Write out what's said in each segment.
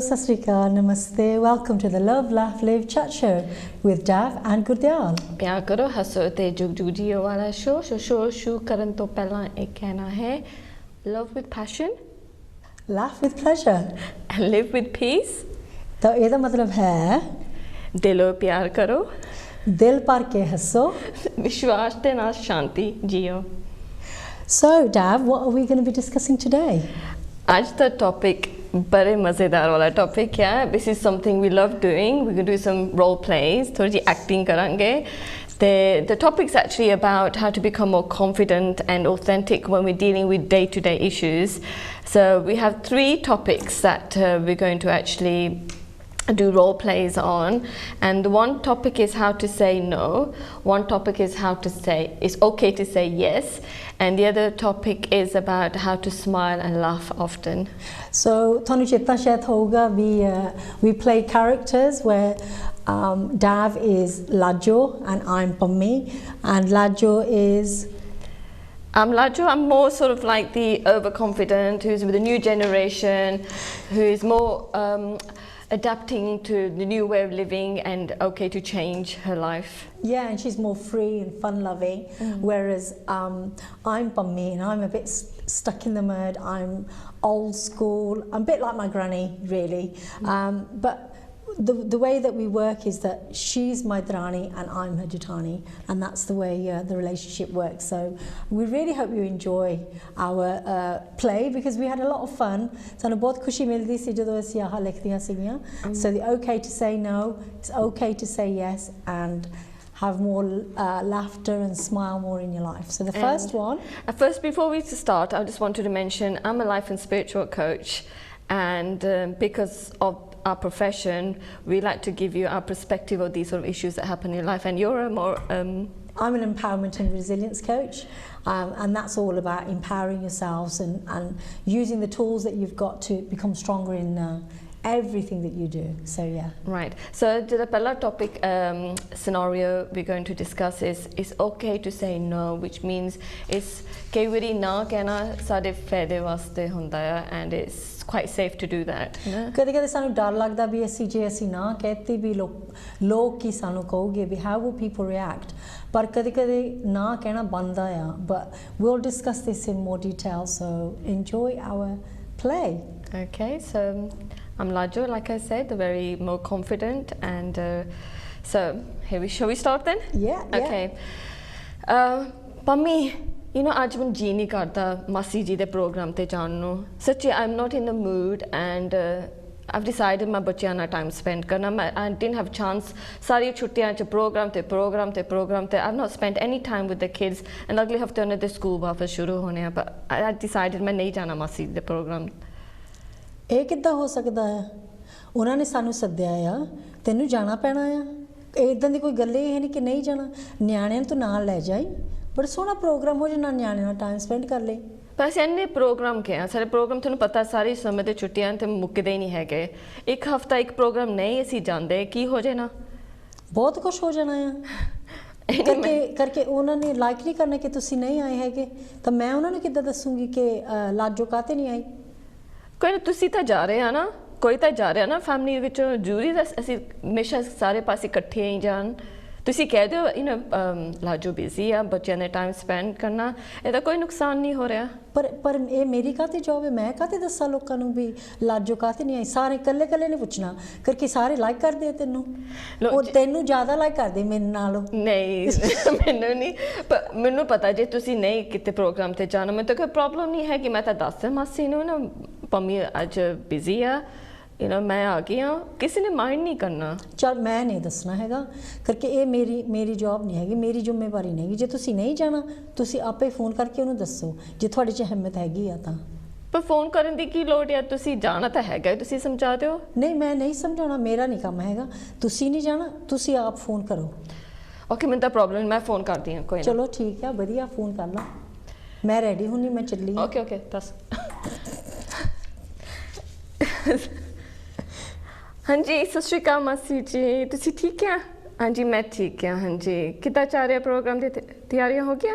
Sat Sri Akal, Namaste. Welcome to the Love, Laugh, Live Chat Show with Dav and Gurdial. प्यार करो हंसो ते जुग जुग जियो वाला शो शो करन तो पहला एक कहना है love with passion, Laugh with pleasure. and live with peace. तो ਇਹਦਾ ਮਤਲਬ ਹੈ दिलो प्यार करो, ਦਿਲ ਭਰ ਕੇ ਹੱਸੋ. विश्वास ते नाल शांति जियो. So Dav, what are we going to be discussing today? आज का टॉपिक बड़े मज़ेदार वाला टॉपिक है. This is something we love doing. We're going to do some role plays, थोड़ी सी acting करेंगे. The topic's actually about how to become more confident and authentic when we're dealing with day-to-day issues. So we have 3 topics that we're going to actually do role plays on, and one topic is how to say no, one topic is how to say it's okay to say yes, and the other topic is about how to smile and laugh often. So ਤੁਹਾਨੂੰ ਚੇਤਾ ਸ਼ਾਇਦ ਹੋਊਗਾ we play characters where Dav is Lajo and I'm Pammi, and Lajo is I'm Lajo. I'm more sort of like the overconfident, who's with the new generation, who is more adapting to the new way of living and okay to change her life. Yeah, and she's more free and fun-loving, whereas I'm Pammi and I'm a bit stuck in the mud. I'm old school. I'm a bit like my granny, really. But the way that we work is that she's my Dharani and I'm her Jutani, and that's the way the relationship works. So we really hope you enjoy our play, because we had a lot of fun. ਸਾਨੂੰ ਬਹੁਤ ਖੁਸ਼ੀ ਮਿਲਦੀ ਸੀ ਜਦੋਂ ਅਸੀਂ ਆਹ ਲਿਖਦੀਆਂ ਸੀਗੀਆਂ. So the okay to say no, it's okay to say yes, and have more laughter and smile more in your life. So the first one. First, before we start, I just wanted to mention I'm a life and spiritual coach, and because of our profession, we like to give you our perspective of these sort of issues that happen in your life, and you're a more I'm an empowerment and resilience coach, and that's all about empowering yourselves and using the tools that you've got to become stronger in everything that you do. So yeah. Right. So the first topic scenario we're going to discuss is it's okay to say no, which means it's कई बारी ना कहना साडे फायदे वास्ते ਹੁੰਦਾ है, and it's quite safe to do that. कदे-कदे ਸਾਨੂੰ ਡਰ ਲੱਗਦਾ ਵੀ ਜੇ ਅਸੀਂ ਨਾ ਕਹਤੇ ਵੀ ਲੋਕ ਕੀ ਸਾਨੂੰ ਕਹੋਗੇ, ਵੀ how will people react, ਪਰ ਕਦੇ-ਕਦੇ ਨਾ ਕਹਿਣਾ ਬਣਦਾ ਆ. But we'll discuss this in more detail, so enjoy our play. Okay, so I'm Lajo, like I said, very more confident, and so shall we start then? Yeah. Okay. Pammi, you know, आज मैं जी नहीं करता मासी जी दे programme ते जान no. सच्ची, I'm not in the mood, and I've decided my बच्चियां ना time spend करना. I didn't have chance. सारी छुट्टियां च program ते I've not spent any time with the kids, and अगले हफ्ते उन्हें दे school वापस शुरू होने हैं. But I decided मैं नहीं जाना मासी दे program. ਇਹ ਕਿੱਦਾਂ ਹੋ ਸਕਦਾ ਹੈ? ਉਹਨਾਂ ਨੇ ਸਾਨੂੰ ਸੱਦਿਆ ਆ, ਤੈਨੂੰ ਜਾਣਾ ਪੈਣਾ ਆ. ਇਦਾਂ ਦੀ ਕੋਈ ਗੱਲ ਇਹ ਨਹੀਂ ਕਿ ਨਹੀਂ ਜਾਣਾ. ਨਿਆਣਿਆਂ ਨੂੰ ਨਾਲ ਲੈ ਜਾਈ, ਬੜਾ ਸੋਹਣਾ ਪ੍ਰੋਗਰਾਮ ਹੋ ਜਾਣਾ, ਨਿਆਣਿਆਂ ਨਾਲ ਟਾਈਮ ਸਪੈਂਡ ਕਰ ਲਈ. बस इन्ने प्रोग्राम के हैं सारे प्रोग्राम तुहानू पता सारी समय ते छुट्टियां ते मुक्कदे ही नहीं हैगे. एक हफ्ता एक प्रोग्राम नहीं असी जांदे की हो जाए ना, बहुत कुछ हो जाना है. करके ਉਹਨਾਂ ਨੇ ਲਾਈਕ ਨਹੀਂ ਕਰਨਾ ਕਿ ਤੁਸੀਂ ਨਹੀਂ ਆਏ ਹੈਗੇ, ਤਾਂ ਮੈਂ ਉਹਨਾਂ ਨੂੰ ਕਿੱਦਾਂ ਦੱਸੂਗੀ ਕਿ ਲਾਜੋ ਕਾਤੇ ਨਹੀਂ ਆਈ. ਕੋਈ ਨਾ, ਤੁਸੀਂ ਤਾਂ ਜਾ ਰਹੇ ਆ ਨਾ, ਕੋਈ ਤਾਂ ਜਾ ਰਿਹਾ ਨਾ ਫੈਮਿਲੀ ਵਿੱਚ. ਜ਼ਰੂਰੀ ਤਾਂ ਅਸੀਂ ਹਮੇਸ਼ਾ ਸਾਰੇ ਪਾਸੇ ਇਕੱਠੇ ਹੀ ਜਾਣ. ਤੁਸੀਂ ਕਹਿ ਦਿਓ ਲਾਜੋ ਬਿਜ਼ੀ ਆ, ਬੱਚਿਆਂ ਨੇ ਟਾਈਮ ਸਪੈਂਡ ਕਰਨਾ, ਇਹਦਾ ਕੋਈ ਨੁਕਸਾਨ ਨਹੀਂ ਹੋ ਰਿਹਾ. ਪਰ ਇਹ ਮੇਰੀ ਕਾਹਤੇ ਜੋਬ ਹੈ, ਮੈਂ ਕਾਹਤੇ ਦੱਸਾਂ ਲੋਕਾਂ ਨੂੰ ਵੀ ਲਾਜੋ ਕਾਹਤੇ ਨਹੀਂ ਆਈ. ਸਾਰੇ ਇਕੱਲੇ ਨੇ ਪੁੱਛਣਾ, ਕਰਕੇ ਸਾਰੇ ਲਾਈਕ ਕਰਦੇ ਤੈਨੂੰ, ਉਹ ਤੈਨੂੰ ਜ਼ਿਆਦਾ ਲਾਈਕ ਕਰਦੇ ਮੇਰੇ ਨਾਲੋਂ. ਨਹੀਂ ਮੈਨੂੰ ਨਹੀਂ, ਮੈਨੂੰ ਪਤਾ ਜੇ ਤੁਸੀਂ ਨਹੀਂ ਕਿਤੇ ਪ੍ਰੋਗਰਾਮ ਤੇ ਜਾਣਾ, ਮੈਨੂੰ ਤਾਂ ਕੋਈ ਪ੍ਰੋਬਲਮ ਨਹੀਂ ਹੈਗੀ. ਮੈਂ ਤਾਂ ਦੱਸ ਮਾਸੀ ਨੂੰ ਨਾ ਪੰਮੀ ਅੱਜ ਬਿਜ਼ੀ ਆ, ਮੈਂ ਆ ਗਈ ਹਾਂ, ਕਿਸੇ ਨੇ ਮਾਈਂਡ ਨਹੀਂ ਕਰਨਾ. ਚੱਲ ਮੈਂ ਨਹੀਂ ਦੱਸਣਾ ਹੈਗਾ, ਕਰਕੇ ਇਹ ਮੇਰੀ ਜੌਬ ਨਹੀਂ ਹੈਗੀ, ਮੇਰੀ ਜ਼ਿੰਮੇਵਾਰੀ ਨਹੀਂ ਹੈਗੀ. ਜੇ ਤੁਸੀਂ ਨਹੀਂ ਜਾਣਾ, ਤੁਸੀਂ ਆਪੇ ਫੋਨ ਕਰਕੇ ਉਹਨੂੰ ਦੱਸੋ, ਜੇ ਤੁਹਾਡੇ 'ਚ ਹਿੰਮਤ ਹੈਗੀ ਆ ਤਾਂ. ਪਰ ਫੋਨ ਕਰਨ ਦੀ ਕੀ ਲੋੜ ਆ, ਤੁਸੀਂ ਜਾਣਾ ਤਾਂ ਹੈਗਾ, ਤੁਸੀਂ ਸਮਝਾ ਦਿਓ. ਨਹੀਂ, ਮੈਂ ਨਹੀਂ ਸਮਝਾਉਣਾ, ਮੇਰਾ ਨਹੀਂ ਕੰਮ ਹੈਗਾ. ਤੁਸੀਂ ਨਹੀਂ ਜਾਣਾ, ਤੁਸੀਂ ਆਪ ਫੋਨ ਕਰੋ. ਓਕੇ, ਮੈਨੂੰ ਤਾਂ ਪ੍ਰੋਬਲਮ, ਮੈਂ ਫੋਨ ਕਰਦੀ ਹਾਂ. ਕੋਈ ਨਾ, ਚਲੋ ਠੀਕ ਆ, ਵਧੀਆ, ਫੋਨ ਕਰ ਲਾ. ਮੈਂ ਰੈਡੀ ਹੁੰਨੀ, ਮੈਂ ਚੱਲੀ. ਓਕੇ ਦੱਸ. हाँ जी, सत श्री अकाल मासी जी, तुसी ठीक है? हाँ जी, मैं ठीक है. हाँ जी, कितना चाह रहे प्रोग्राम दी तैयारियां हो गया?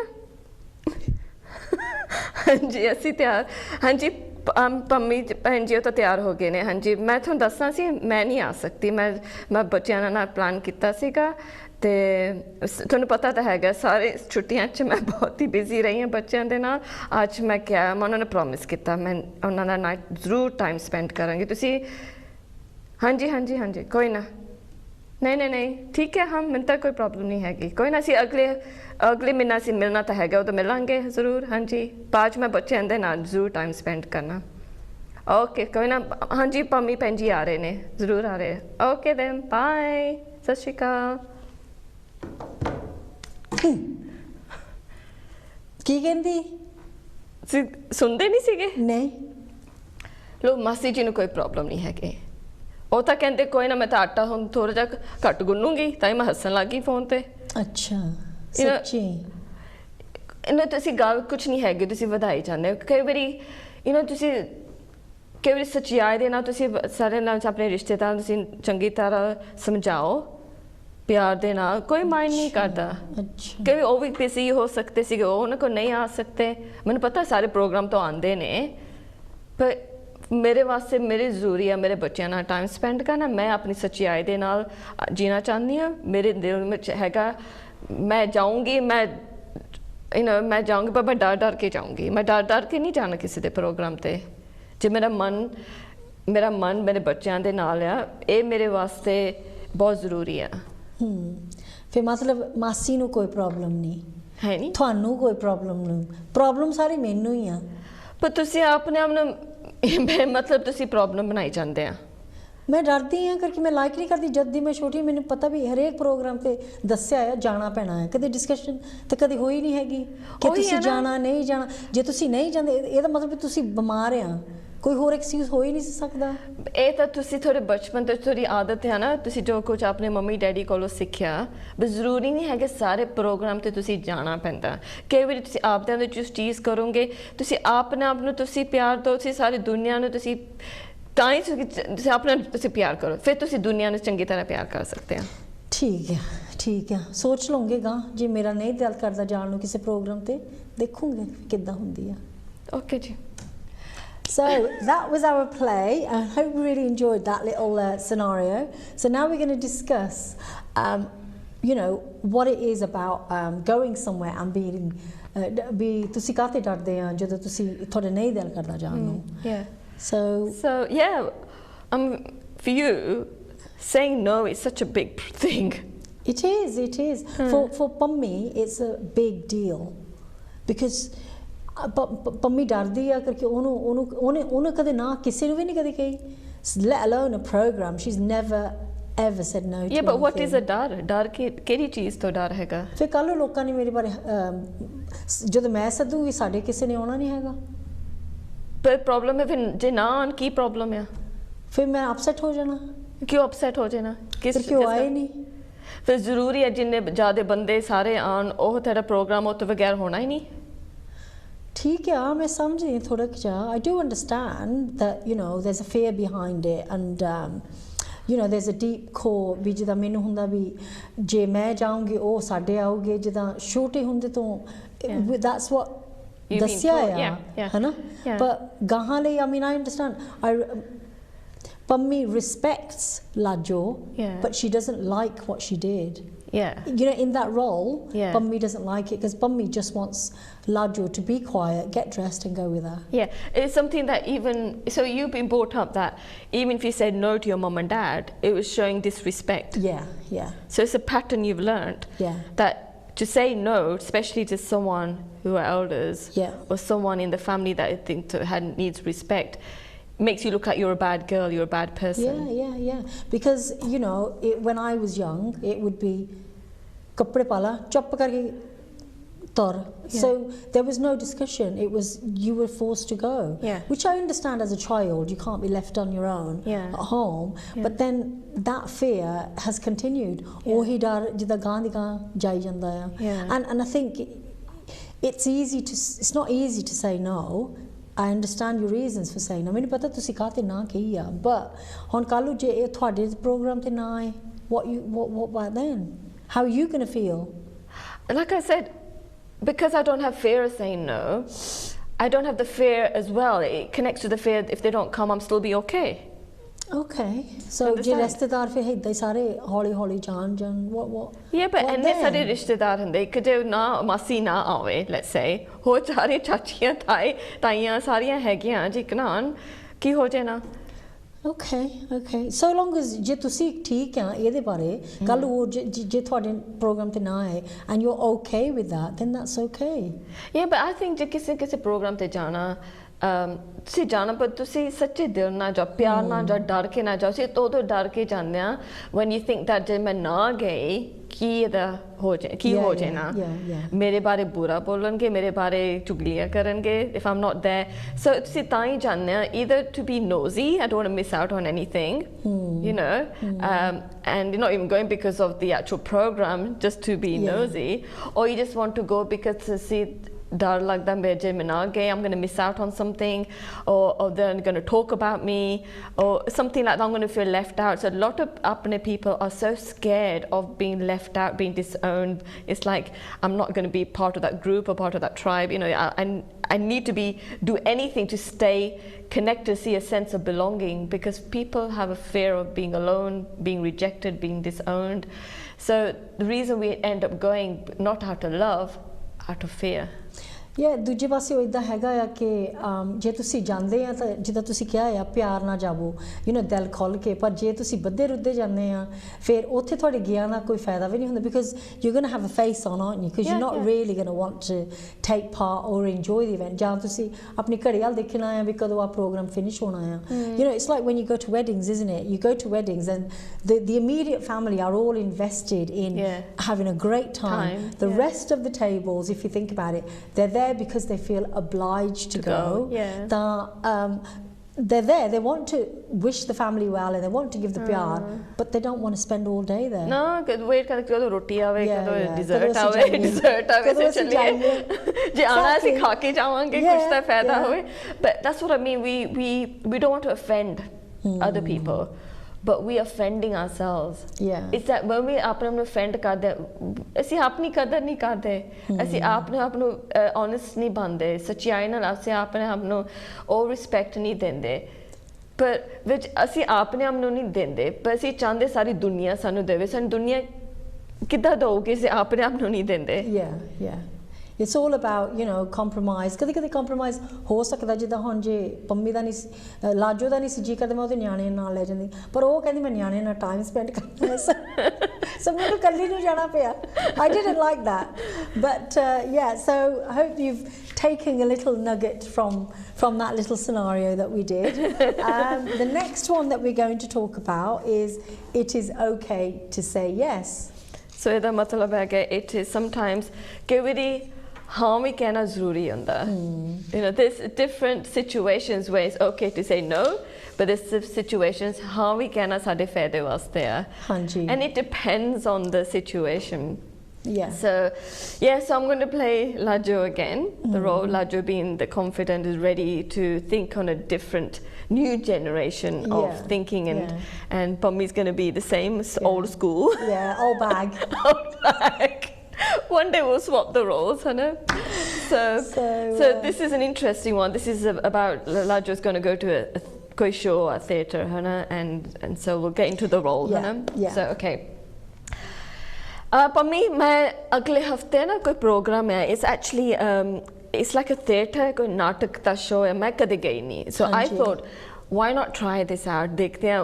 हाँ जी, असी तैयार. हाँ जी, ਪੰਮੀ ਭੈਣ ਜੀ ਉਹ ਤਾਂ ਤਿਆਰ ਹੋ ਗਏ ਨੇ ਹਾਂਜੀ ਮੈਂ ਤੁਹਾਨੂੰ ਦੱਸਣਾ ਸੀ ਮੈਂ ਨਹੀਂ ਆ ਸਕਦੀ ਮੈਂ ਬੱਚਿਆਂ ਨਾਲ ਪਲਾਨ ਕੀਤਾ ਸੀਗਾ ਤੇ ਤੁਹਾਨੂੰ ਪਤਾ ਤਾਂ ਹੈਗਾ ਸਾਰੇ ਛੁੱਟੀਆਂ 'ਚ ਮੈਂ ਬਹੁਤ ਹੀ ਬਿਜ਼ੀ ਰਹੀ ਹਾਂ ਬੱਚਿਆਂ ਦੇ ਨਾਲ ਅੱਜ ਮੈਂ ਕਿਹਾ ਮੈਂ ਉਹਨਾਂ ਨੂੰ ਪ੍ਰੋਮਿਸ ਕੀਤਾ ਮੈਂ ਉਹਨਾਂ ਨਾਲ ਨਾਈਟ ਜ਼ਰੂਰ ਟਾਈਮ ਸਪੈਂਡ ਕਰਾਂਗੀ ਤੁਸੀਂ ਹਾਂਜੀ ਹਾਂਜੀ ਹਾਂਜੀ ਕੋਈ ਨਾ ਨਹੀਂ ਠੀਕ ਹੈ ਹਾਂ ਮੈਨੂੰ ਤਾਂ ਕੋਈ ਪ੍ਰੋਬਲਮ ਨਹੀਂ ਹੈਗੀ ਕੋਈ ਨਾ ਅਸੀਂ ਅਗਲੇ ਮਹੀਨਾ ਅਸੀਂ ਮਿਲਣਾ ਤਾਂ ਹੈਗਾ ਉਦੋਂ ਮਿਲਾਂਗੇ ਜ਼ਰੂਰ ਹਾਂਜੀ ਬਾਅਦ 'ਚ ਮੈਂ ਬੱਚਿਆਂ ਦੇ ਨਾਲ ਜ਼ਰੂਰ ਟਾਈਮ ਸਪੈਂਡ ਕਰਨਾ ਓਕੇ ਕੋਈ ਨਾ ਹਾਂਜੀ ਪੰਮੀ ਭੈਣ ਜੀ ਆ ਰਹੇ ਨੇ ਜ਼ਰੂਰ ਆ ਰਹੇ ਓਕੇ ਦੈਨ ਬਾਏ ਸਤਿ ਸ਼੍ਰੀ ਅਕਾਲ ਕੀ ਕਹਿੰਦੀ ਸੁਣਦੇ ਨਹੀਂ ਸੀਗੇ ਨਹੀਂ ਲੋ ਮਾਸੀ ਜੀ ਨੂੰ ਕੋਈ ਪ੍ਰੋਬਲਮ ਨਹੀਂ ਹੈਗੇ ਉਹ ਤਾਂ ਕਹਿੰਦੇ ਕੋਈ ਨਾ ਮੈਂ ਤਾਂ ਆਟਾ ਹੁਣ ਥੋੜਾ ਜਿਹਾ ਘੱਟ ਗੁੰਨੂਗੀ ਤਾਂ ਹੀ ਮੈਂ ਹੱਸਣ ਲੱਗ ਗਈ ਫੋਨ ਤੇ ਅੱਛਾ ਸੱਚੀ ਇਹਨਾਂ ਤੁਸੀਂ ਗੱਲ ਕੁਝ ਨਹੀਂ ਹੈਗੀ ਤੁਸੀਂ ਵਧਾਈ ਜਾਂਦੇ ਹੋ ਕਈ ਵਾਰੀ ਤੁਸੀਂ ਕਈ ਵਾਰੀ ਸੱਚਾਈ ਦੇ ਨਾਲ ਤੁਸੀਂ ਸਾਰੇ ਨਾਲ ਆਪਣੇ ਰਿਸ਼ਤੇਦਾਰਾਂ ਨੂੰ ਤੁਸੀਂ ਚੰਗੀ ਤਰ੍ਹਾਂ ਸਮਝਾਓ ਪਿਆਰ ਦੇ ਨਾਲ ਕੋਈ ਮਾਇੰਡ ਨਹੀਂ ਕਰਦਾ ਕਈ ਉਹ ਵੀ ਬਿਜ਼ੀ ਹੋ ਸਕਦੇ ਸੀਗੇ ਉਹ ਉਹਨਾਂ ਕੋਲ ਨਹੀਂ ਆ ਸਕਦੇ ਮੈਨੂੰ ਪਤਾ ਸਾਰੇ ਪ੍ਰੋਗਰਾਮ ਤੋਂ ਆਉਂਦੇ ਨੇ ਪਰ ਮੇਰੇ ਵਾਸਤੇ ਮੇਰੇ ਜ਼ਰੂਰੀ ਆ ਮੇਰੇ ਬੱਚਿਆਂ ਨਾਲ ਟਾਈਮ ਸਪੈਂਡ ਕਰਨਾ ਮੈਂ ਆਪਣੀ ਸੱਚਾਈ ਦੇ ਨਾਲ ਜੀਣਾ ਚਾਹੁੰਦੀ ਹਾਂ ਮੇਰੇ ਦਿਲ ਵਿੱਚ ਹੈਗਾ ਮੈਂ ਜਾਊਂਗੀ ਮੈਂ ਜਾਊਂਗੀ ਪਰ ਮੈਂ ਡਰ ਕੇ ਜਾਊਂਗੀ ਮੈਂ ਡਰ ਕੇ ਨਹੀਂ ਜਾਣਾ ਕਿਸੇ ਦੇ ਪ੍ਰੋਗਰਾਮ ਤੇ ਜੇ ਮੇਰਾ ਮਨ ਮੇਰੇ ਬੱਚਿਆਂ ਦੇ ਨਾਲ ਆ ਇਹ ਮੇਰੇ ਵਾਸਤੇ ਬਹੁਤ ਜ਼ਰੂਰੀ ਆ ਫਿਰ ਮਤਲਬ ਮਾਸੀ ਨੂੰ ਕੋਈ ਪ੍ਰੋਬਲਮ ਨਹੀਂ ਹੈ ਨਹੀਂ ਤੁਹਾਨੂੰ ਕੋਈ ਪ੍ਰੋਬਲਮ ਨਹੀਂ ਪ੍ਰੋਬਲਮ ਸਾਰੀ ਮੈਨੂੰ ਹੀ ਆ ਪਰ ਤੁਸੀਂ ਆਪਣੇ ਆਪ ਨੂੰ ਮਤਲਬ ਤੁਸੀਂ ਪ੍ਰੋਬਲਮ ਬਣਾਈ ਜਾਂਦੇ ਆ ਮੈਂ ਡਰਦੀ ਹਾਂ ਕਰਕੇ ਮੈਂ ਲਾਈਕ ਨਹੀਂ ਕਰਦੀ ਜਦ ਦੀ ਮੈਂ ਛੋਟੀ ਮੈਨੂੰ ਪਤਾ ਵੀ ਹਰੇਕ ਪ੍ਰੋਗਰਾਮ ਤੇ ਦੱਸਿਆ ਆ ਜਾਣਾ ਪੈਣਾ ਹੈ ਕਦੇ ਡਿਸਕਸ਼ਨ ਤੇ ਕਦੇ ਹੋਈ ਨਹੀਂ ਹੈਗੀ ਕਿ ਤੁਸੀਂ ਜਾਣਾ ਨਹੀਂ ਜਾਣਾ ਜੇ ਤੁਸੀਂ ਨਹੀਂ ਜਾਂਦੇ ਇਹਦਾ ਮਤਲਬ ਤੁਸੀਂ ਬਿਮਾਰ ਆ ਕੋਈ ਹੋਰ ਐਕਸਕਿਊਜ਼ ਹੋ ਹੀ ਨਹੀਂ ਸਕਦਾ ਇਹ ਤਾਂ ਤੁਸੀਂ ਥੋੜੇ ਬਚਪਨ ਤੋਂ ਤੁਹਾਡੀ ਆਦਤ ਹੈ ਨਾ ਤੁਸੀਂ ਜੋ ਕੁਝ ਆਪਣੇ ਮੰਮੀ ਡੈਡੀ ਕੋਲੋਂ ਸਿੱਖਿਆ ਬਸ ਜ਼ਰੂਰੀ ਨਹੀਂ ਹੈ ਕਿ ਸਾਰੇ ਪ੍ਰੋਗਰਾਮ ਤੇ ਤੁਸੀਂ ਜਾਣਾ ਪੈਂਦਾ ਕਈ ਵਾਰੀ ਤੁਸੀਂ ਆਪਦਿਆਂ ਦੇ ਚੀਜ਼ ਕਰੋਗੇ ਤੁਸੀਂ ਆਪਣੇ ਆਪ ਨੂੰ ਤੁਸੀਂ ਪਿਆਰ ਦਿਓ ਤੁਸੀਂ ਸਾਰੀ ਦੁਨੀਆ ਨੂੰ ਤੁਸੀਂ ਤਾਂ ਹੀ ਤੁਸੀਂ ਆਪਣੇ ਤੁਸੀਂ ਪਿਆਰ ਕਰੋ ਫਿਰ ਤੁਸੀਂ ਦੁਨੀਆ ਨੂੰ ਚੰਗੀ ਤਰ੍ਹਾਂ ਪਿਆਰ ਕਰ ਸਕਦੇ ਆ ਠੀਕ ਹੈ ਸੋਚ ਲਵਾਂਗੇ ਗਾ ਜੇ ਮੇਰਾ ਨਹੀਂ ਦਿਲ ਕਰਦਾ ਜਾਣ ਨੂੰ ਕਿਸੇ ਪ੍ਰੋਗਰਾਮ ਤੇ ਦੇਖੂਗੇ ਕਿੱਦਾਂ ਹੁੰਦੀ ਆ ਓਕੇ ਜੀ So that was our play. I hope you really enjoyed that little scenario. So now we're going to discuss, what it is about going somewhere and being, ਤੁਸੀਂ ਕਾਹਤੇ ਡਰਦੇ ਆ ਜਦੋਂ ਤੁਸੀਂ ਤੁਹਾਡੇ ਨਹੀਂ ਦਿਲ ਕਰਦਾ ਜਾਣ ਨੂੰ. Yeah. So yeah, for you, saying no is such a big thing. It is. For Pammi, it's a big deal because. Pammi ਡਰਦੀ ਆ ਕਰਕੇ ਉਹਨੇ ਕਦੇ ਨਾ ਕਿਸੇ ਨੂੰ ਵੀ ਨਹੀਂ ਕਦੇ ਕਹੀ let alone a program she's never ever said no to yeah but what is a ਡਰ ਕਿਹੜੀ ਚੀਜ਼ ਤੋਂ ਡਰ ਹੈਗਾ ਫਿਰ ਕੱਲ ਨੂੰ ਲੋਕਾਂ ਨੇ ਮੇਰੇ ਬਾਰੇ ਜਦੋਂ ਮੈਂ ਸੱਦੂਗੀ ਸਾਡੇ ਕਿਸੇ ਨੇ ਆਉਣਾ ਨਹੀਂ ਹੈਗਾ ਪਰ ਪ੍ਰੋਬਲਮ ਹੈ ਫਿਰ ਜੇ ਨਾ ਆਉਣ ਕੀ ਪ੍ਰੋਬਲਮ ਆ ਫਿਰ ਮੈਂ ਅਪਸੈਟ ਹੋ ਜਾਣਾ ਕਿਉਂ ਅਪਸੈਟ ਹੋ ਜਾਣਾ ਕਿਉਂ ਆਏ ਨਹੀਂ ਫਿਰ ਜ਼ਰੂਰੀ ਹੈ ਜਿੰਨੇ ਜ਼ਿਆਦਾ ਬੰਦੇ ਸਾਰੇ ਆਉਣ ਉਹ ਤੁਹਾਡਾ ਪ੍ਰੋਗਰਾਮ ਉਹ ਤੋਂ ਬਗੈਰ ਹੋਣਾ ਹੀ ਨਹੀਂ ਠੀਕ ਹੈ ਮੈਂ ਸਮਝ ਰਹੀ ਥੋੜਾ ਜਿਹਾ I do understand that there's a fear behind it and there's a deep core ਵੀ ਜਿਹਦਾ ਮੈਨੂੰ ਹੁੰਦਾ ਵੀ ਜੇ ਮੈਂ ਜਾਊਂਗੀ ਉਹ ਸਾਡੇ ਆਉਗੇ ਜਿੱਦਾਂ ਛੋਟੇ ਹੁੰਦੇ ਤੋਂ that's what ਦੱਸਿਆ ਆ ਹੈਨਾ ਪਰ ਗਾਹਾਂ ਲਈ I mean I understand Pammi respects Lajo but she doesn't like what she did in that role Pammi doesn't like it because Pammi just wants Lajo to be quiet get dressed and go with her it's something that even so you've been brought up that even if you said no to your mum and dad it was showing disrespect so it's a pattern you've learned that to say no especially to someone who are elders or someone in the family that I think needs respect makes you look like you're a bad girl, you're a bad person. Yeah. Because, when I was young, it would be kapde pala, chup karke tar. So there was no discussion. It was you were forced to go. Which I understand as a child, you can't be left on your own at home. But then that fear has continued. Ohi dar jida gaan di gaan jai janda hai. And I think it's not easy to say no. I understand your reasons for saying no ਮੈਨੂੰ ਪਤਾ ਤੁਸੀਂ ਕਾਹਤੇ ਨਾ ਕਹੀ ਆ but ਹੁਣ ਕੱਲ ਨੂੰ ਜੇ ਇਹ ਤੁਹਾਡੇ ਪ੍ਰੋਗਰਾਮ ਤੇ ਨਾ ਆਏ what about then how are you going to feel like I said because I don't have fear of saying no I don't have the fear as well. It connects to the fear if they don't come, I'm still be okay. Okay, so je ਰਿਸ਼ਤੇਦਾਰ ਫਿਰ ਇਦਾਂ ਹੀ ਸਾਰੇ ਹੌਲੀ ਹੌਲੀ ਜਾਣ what yeah, but ਇੰਨੇ ਸਾਰੇ ਰਿਸ਼ਤੇਦਾਰ ਹੁੰਦੇ ਕਿ ਜੇ ਨਾ ਮਾਸੀ ਨਾ ਆਵੇ, let's say ਹੋਰ ਸਾਰੇ ਚਾਚੀਆਂ ਤਾਈਆਂ ਸਾਰੀਆਂ ਹੈਗੀਆਂ ਜਿਕਨਾਨ ਕੀ ਹੋ ਜਾਣਾ. Okay, so long as ਜੇ ਤੁਸੀਂ ਠੀਕ ਆ ਇਹਦੇ ਬਾਰੇ ਕੱਲ ਉਹ ਜੇ ਤੁਹਾਡੇ ਪ੍ਰੋਗਰਾਮ ਤੇ ਨਾ ਆਏ and you're okay with that, then that's okay. Yeah, but I think ਜੇ ਕਿਸੇ ਪ੍ਰੋਗਰਾਮ ਤੇ ਜਾਣਾ ਤੁਸੀਂ ਜਾਣਾ ਪਰ ਤੁਸੀਂ ਸੱਚੇ ਦਿਲ ਨਾਲ ਜਾਓ, ਪਿਆਰ ਨਾਲ ਜਾਓ, ਡਰ ਕੇ ਨਾ ਜਾਓ. ਅਸੀਂ ਤੋਂ ਡਰ ਕੇ ਜਾਂਦੇ ਆ when you think that ਜੇ ਮੈਂ ਨਾ ਗਈ ਕੀ ਹੋ ਜਾਣਾ, ਮੇਰੇ ਬਾਰੇ ਬੁਰਾ ਬੋਲਣਗੇ, ਮੇਰੇ ਬਾਰੇ ਚੁਗਲੀਆਂ ਕਰਨਗੇ if I'm not there. So ਤੁਸੀਂ ਤਾਂ ਹੀ ਜਾਂਦੇ ਆ either to be nosy, I don't want to miss out on anything, you know, and you're not even going because of the actual program just to be nosy, or you just want to go because to see dar lagda mere mein na gaye I'm going to miss out on something, or they're going to talk about me or something like that, I'm going to feel left out. So a lot of apne people are so scared of being left out, being disowned. It's like I'm not going to be part of that group or part of that tribe, you know. I need to do anything to stay connected, see a sense of belonging, because people have a fear of being alone, being rejected, being disowned. So the reason we end up going not out of love, out of fear. ਦੂਜੇ ਪਾਸੇ ਉਹ ਇੱਦਾਂ ਹੈਗਾ ਆ ਕਿ ਜੇ ਤੁਸੀਂ ਜਾਂਦੇ ਆ ਤਾਂ ਜਿੱਦਾਂ ਤੁਸੀਂ ਕਿਹਾ ਆ ਪਿਆਰ ਨਾਲ ਜਾਵੋ, ਦਿਲ ਖੁੱਲ੍ਹ ਕੇ, ਪਰ ਜੇ ਤੁਸੀਂ ਬੱਧੇ ਰੁੱਧੇ ਜਾਂਦੇ ਆ ਫਿਰ ਉੱਥੇ ਤੁਹਾਡੇ ਗਿਆ ਦਾ ਕੋਈ ਫਾਇਦਾ ਵੀ ਨਹੀਂ ਹੁੰਦਾ, because you're going to have a face on, aren't you, because you're not really going to want to take part or enjoy the event. ਜਾਂ ਤੁਸੀਂ ਆਪਣੀ ਘੜੀ ਵੱਲ ਦੇਖਣਾ ਆ ਵੀ ਕਦੋਂ ਆ ਪ੍ਰੋਗਰਾਮ ਫਿਨਿਸ਼ ਹੋਣਾ ਆ. It's like when you go to weddings, isn't it? You go to weddings and the immediate family are all invested in having a great time. The rest of the tables, if you think about it, they're there because they feel obliged to go. They're there, they want to wish the family well and they want to give the pyar, but they don't want to spend all day there. No, wait kado roti aave, kado dessert aave se chaliye je aana se kha ke jawange kuch ta fayda hoye. But that's what I mean, we don't want to offend other people, but we are offending ourselves. It's that when we apne ਨੂੰ offend ਕਰਦੇ ਅਸੀਂ ਆਪਣੀ ਕਦਰ ਨਹੀਂ ਕਰਦੇ, ਅਸੀਂ ਆਪਣੇ ਆਪ ਨੂੰ honest ਨਹੀਂ ਬਣਦੇ, ਸੱਚਾਈ ਨਾਲ ਅਸੀਂ ਆਪਣੇ ਆਪ ਨੂੰ ਉਹ ਰਿਸਪੈਕਟ ਨਹੀਂ ਦਿੰਦੇ, ਪਰ ਵਿੱਚ ਅਸੀਂ ਆਪਣੇ ਆਪ ਨੂੰ ਨਹੀਂ ਦਿੰਦੇ, ਪਰ ਅਸੀਂ ਚਾਹੁੰਦੇ ਸਾਰੀ ਦੁਨੀਆ ਸਾਨੂੰ ਦੇਵੇ. ਸਾਨੂੰ ਦੁਨੀਆ ਕਿੱਦਾਂ ਦਊਗੀ ਜੇ ਆਪਣੇ ਆਪ ਨੂੰ ਨਹੀਂ ਦਿੰਦੇ? It's all about, compromise. ਕਦੇ ਕਦੇ compromise ਹੋ ਸਕਦਾ, ਜਿੱਦਾਂ ਹੁਣ ਜੇ ਪੰਮੀ ਦਾ ਨਹੀਂ ਲਾਜੋ ਦਾ ਨਹੀਂ ਸੀ ਜੀ ਕਰਦੇ ਮੈਂ ਉਹਦੇ ਨਿਆਣੇ ਨਾਲ ਲੈ ਜਾਂਦੀ, ਪਰ ਉਹ ਕਹਿੰਦੀ ਮੈਂ ਨਿਆਣੇ ਨਾਲ ਟਾਈਮ ਸਪੈਂਡ ਕਰਨਾ so ਮੈਨੂੰ ਇਕੱਲੀ ਨੂੰ ਜਾਣਾ ਪਿਆ. I didn't like that, but so I hope you've taken a little nugget from that little scenario that we did. The next one that we're going to talk about is it is okay to say yes. So ਇਹਦਾ ਮਤਲਬ ਹੈ ਕਿ it is sometimes ਕਿ ਵੀ ਹਾਂ ਵੀ ਕਹਿਣਾ ਜ਼ਰੂਰੀ ਹੁੰਦਾ. There's different situations where it's okay to say no, but there's situations ਹਾਂ ਵੀ ਕਹਿਣਾ ਸਾਡੇ ਫਾਇਦੇ ਵਾਸਤੇ ਆ. And it depends on the situation. So I'm going to play Lajo again, the role Lajo being the confident is ready to think on a different new generation of thinking, and Pommi's going to be the same old school. Old bag. Old bag. One day we'll swap the roles, Hannah. So this is an interesting one. This is about Lajo's going to go to a koi show at theatre, Hannah, and so we'll get into the role, Hannah. So okay. Pommi, मैं अगले हफ्ते ना कोई program है. It's actually it's like a theatre, कोई नाटक का show है. मैं कदे गई नहीं. So I thought, why not try this out? देखते हैं,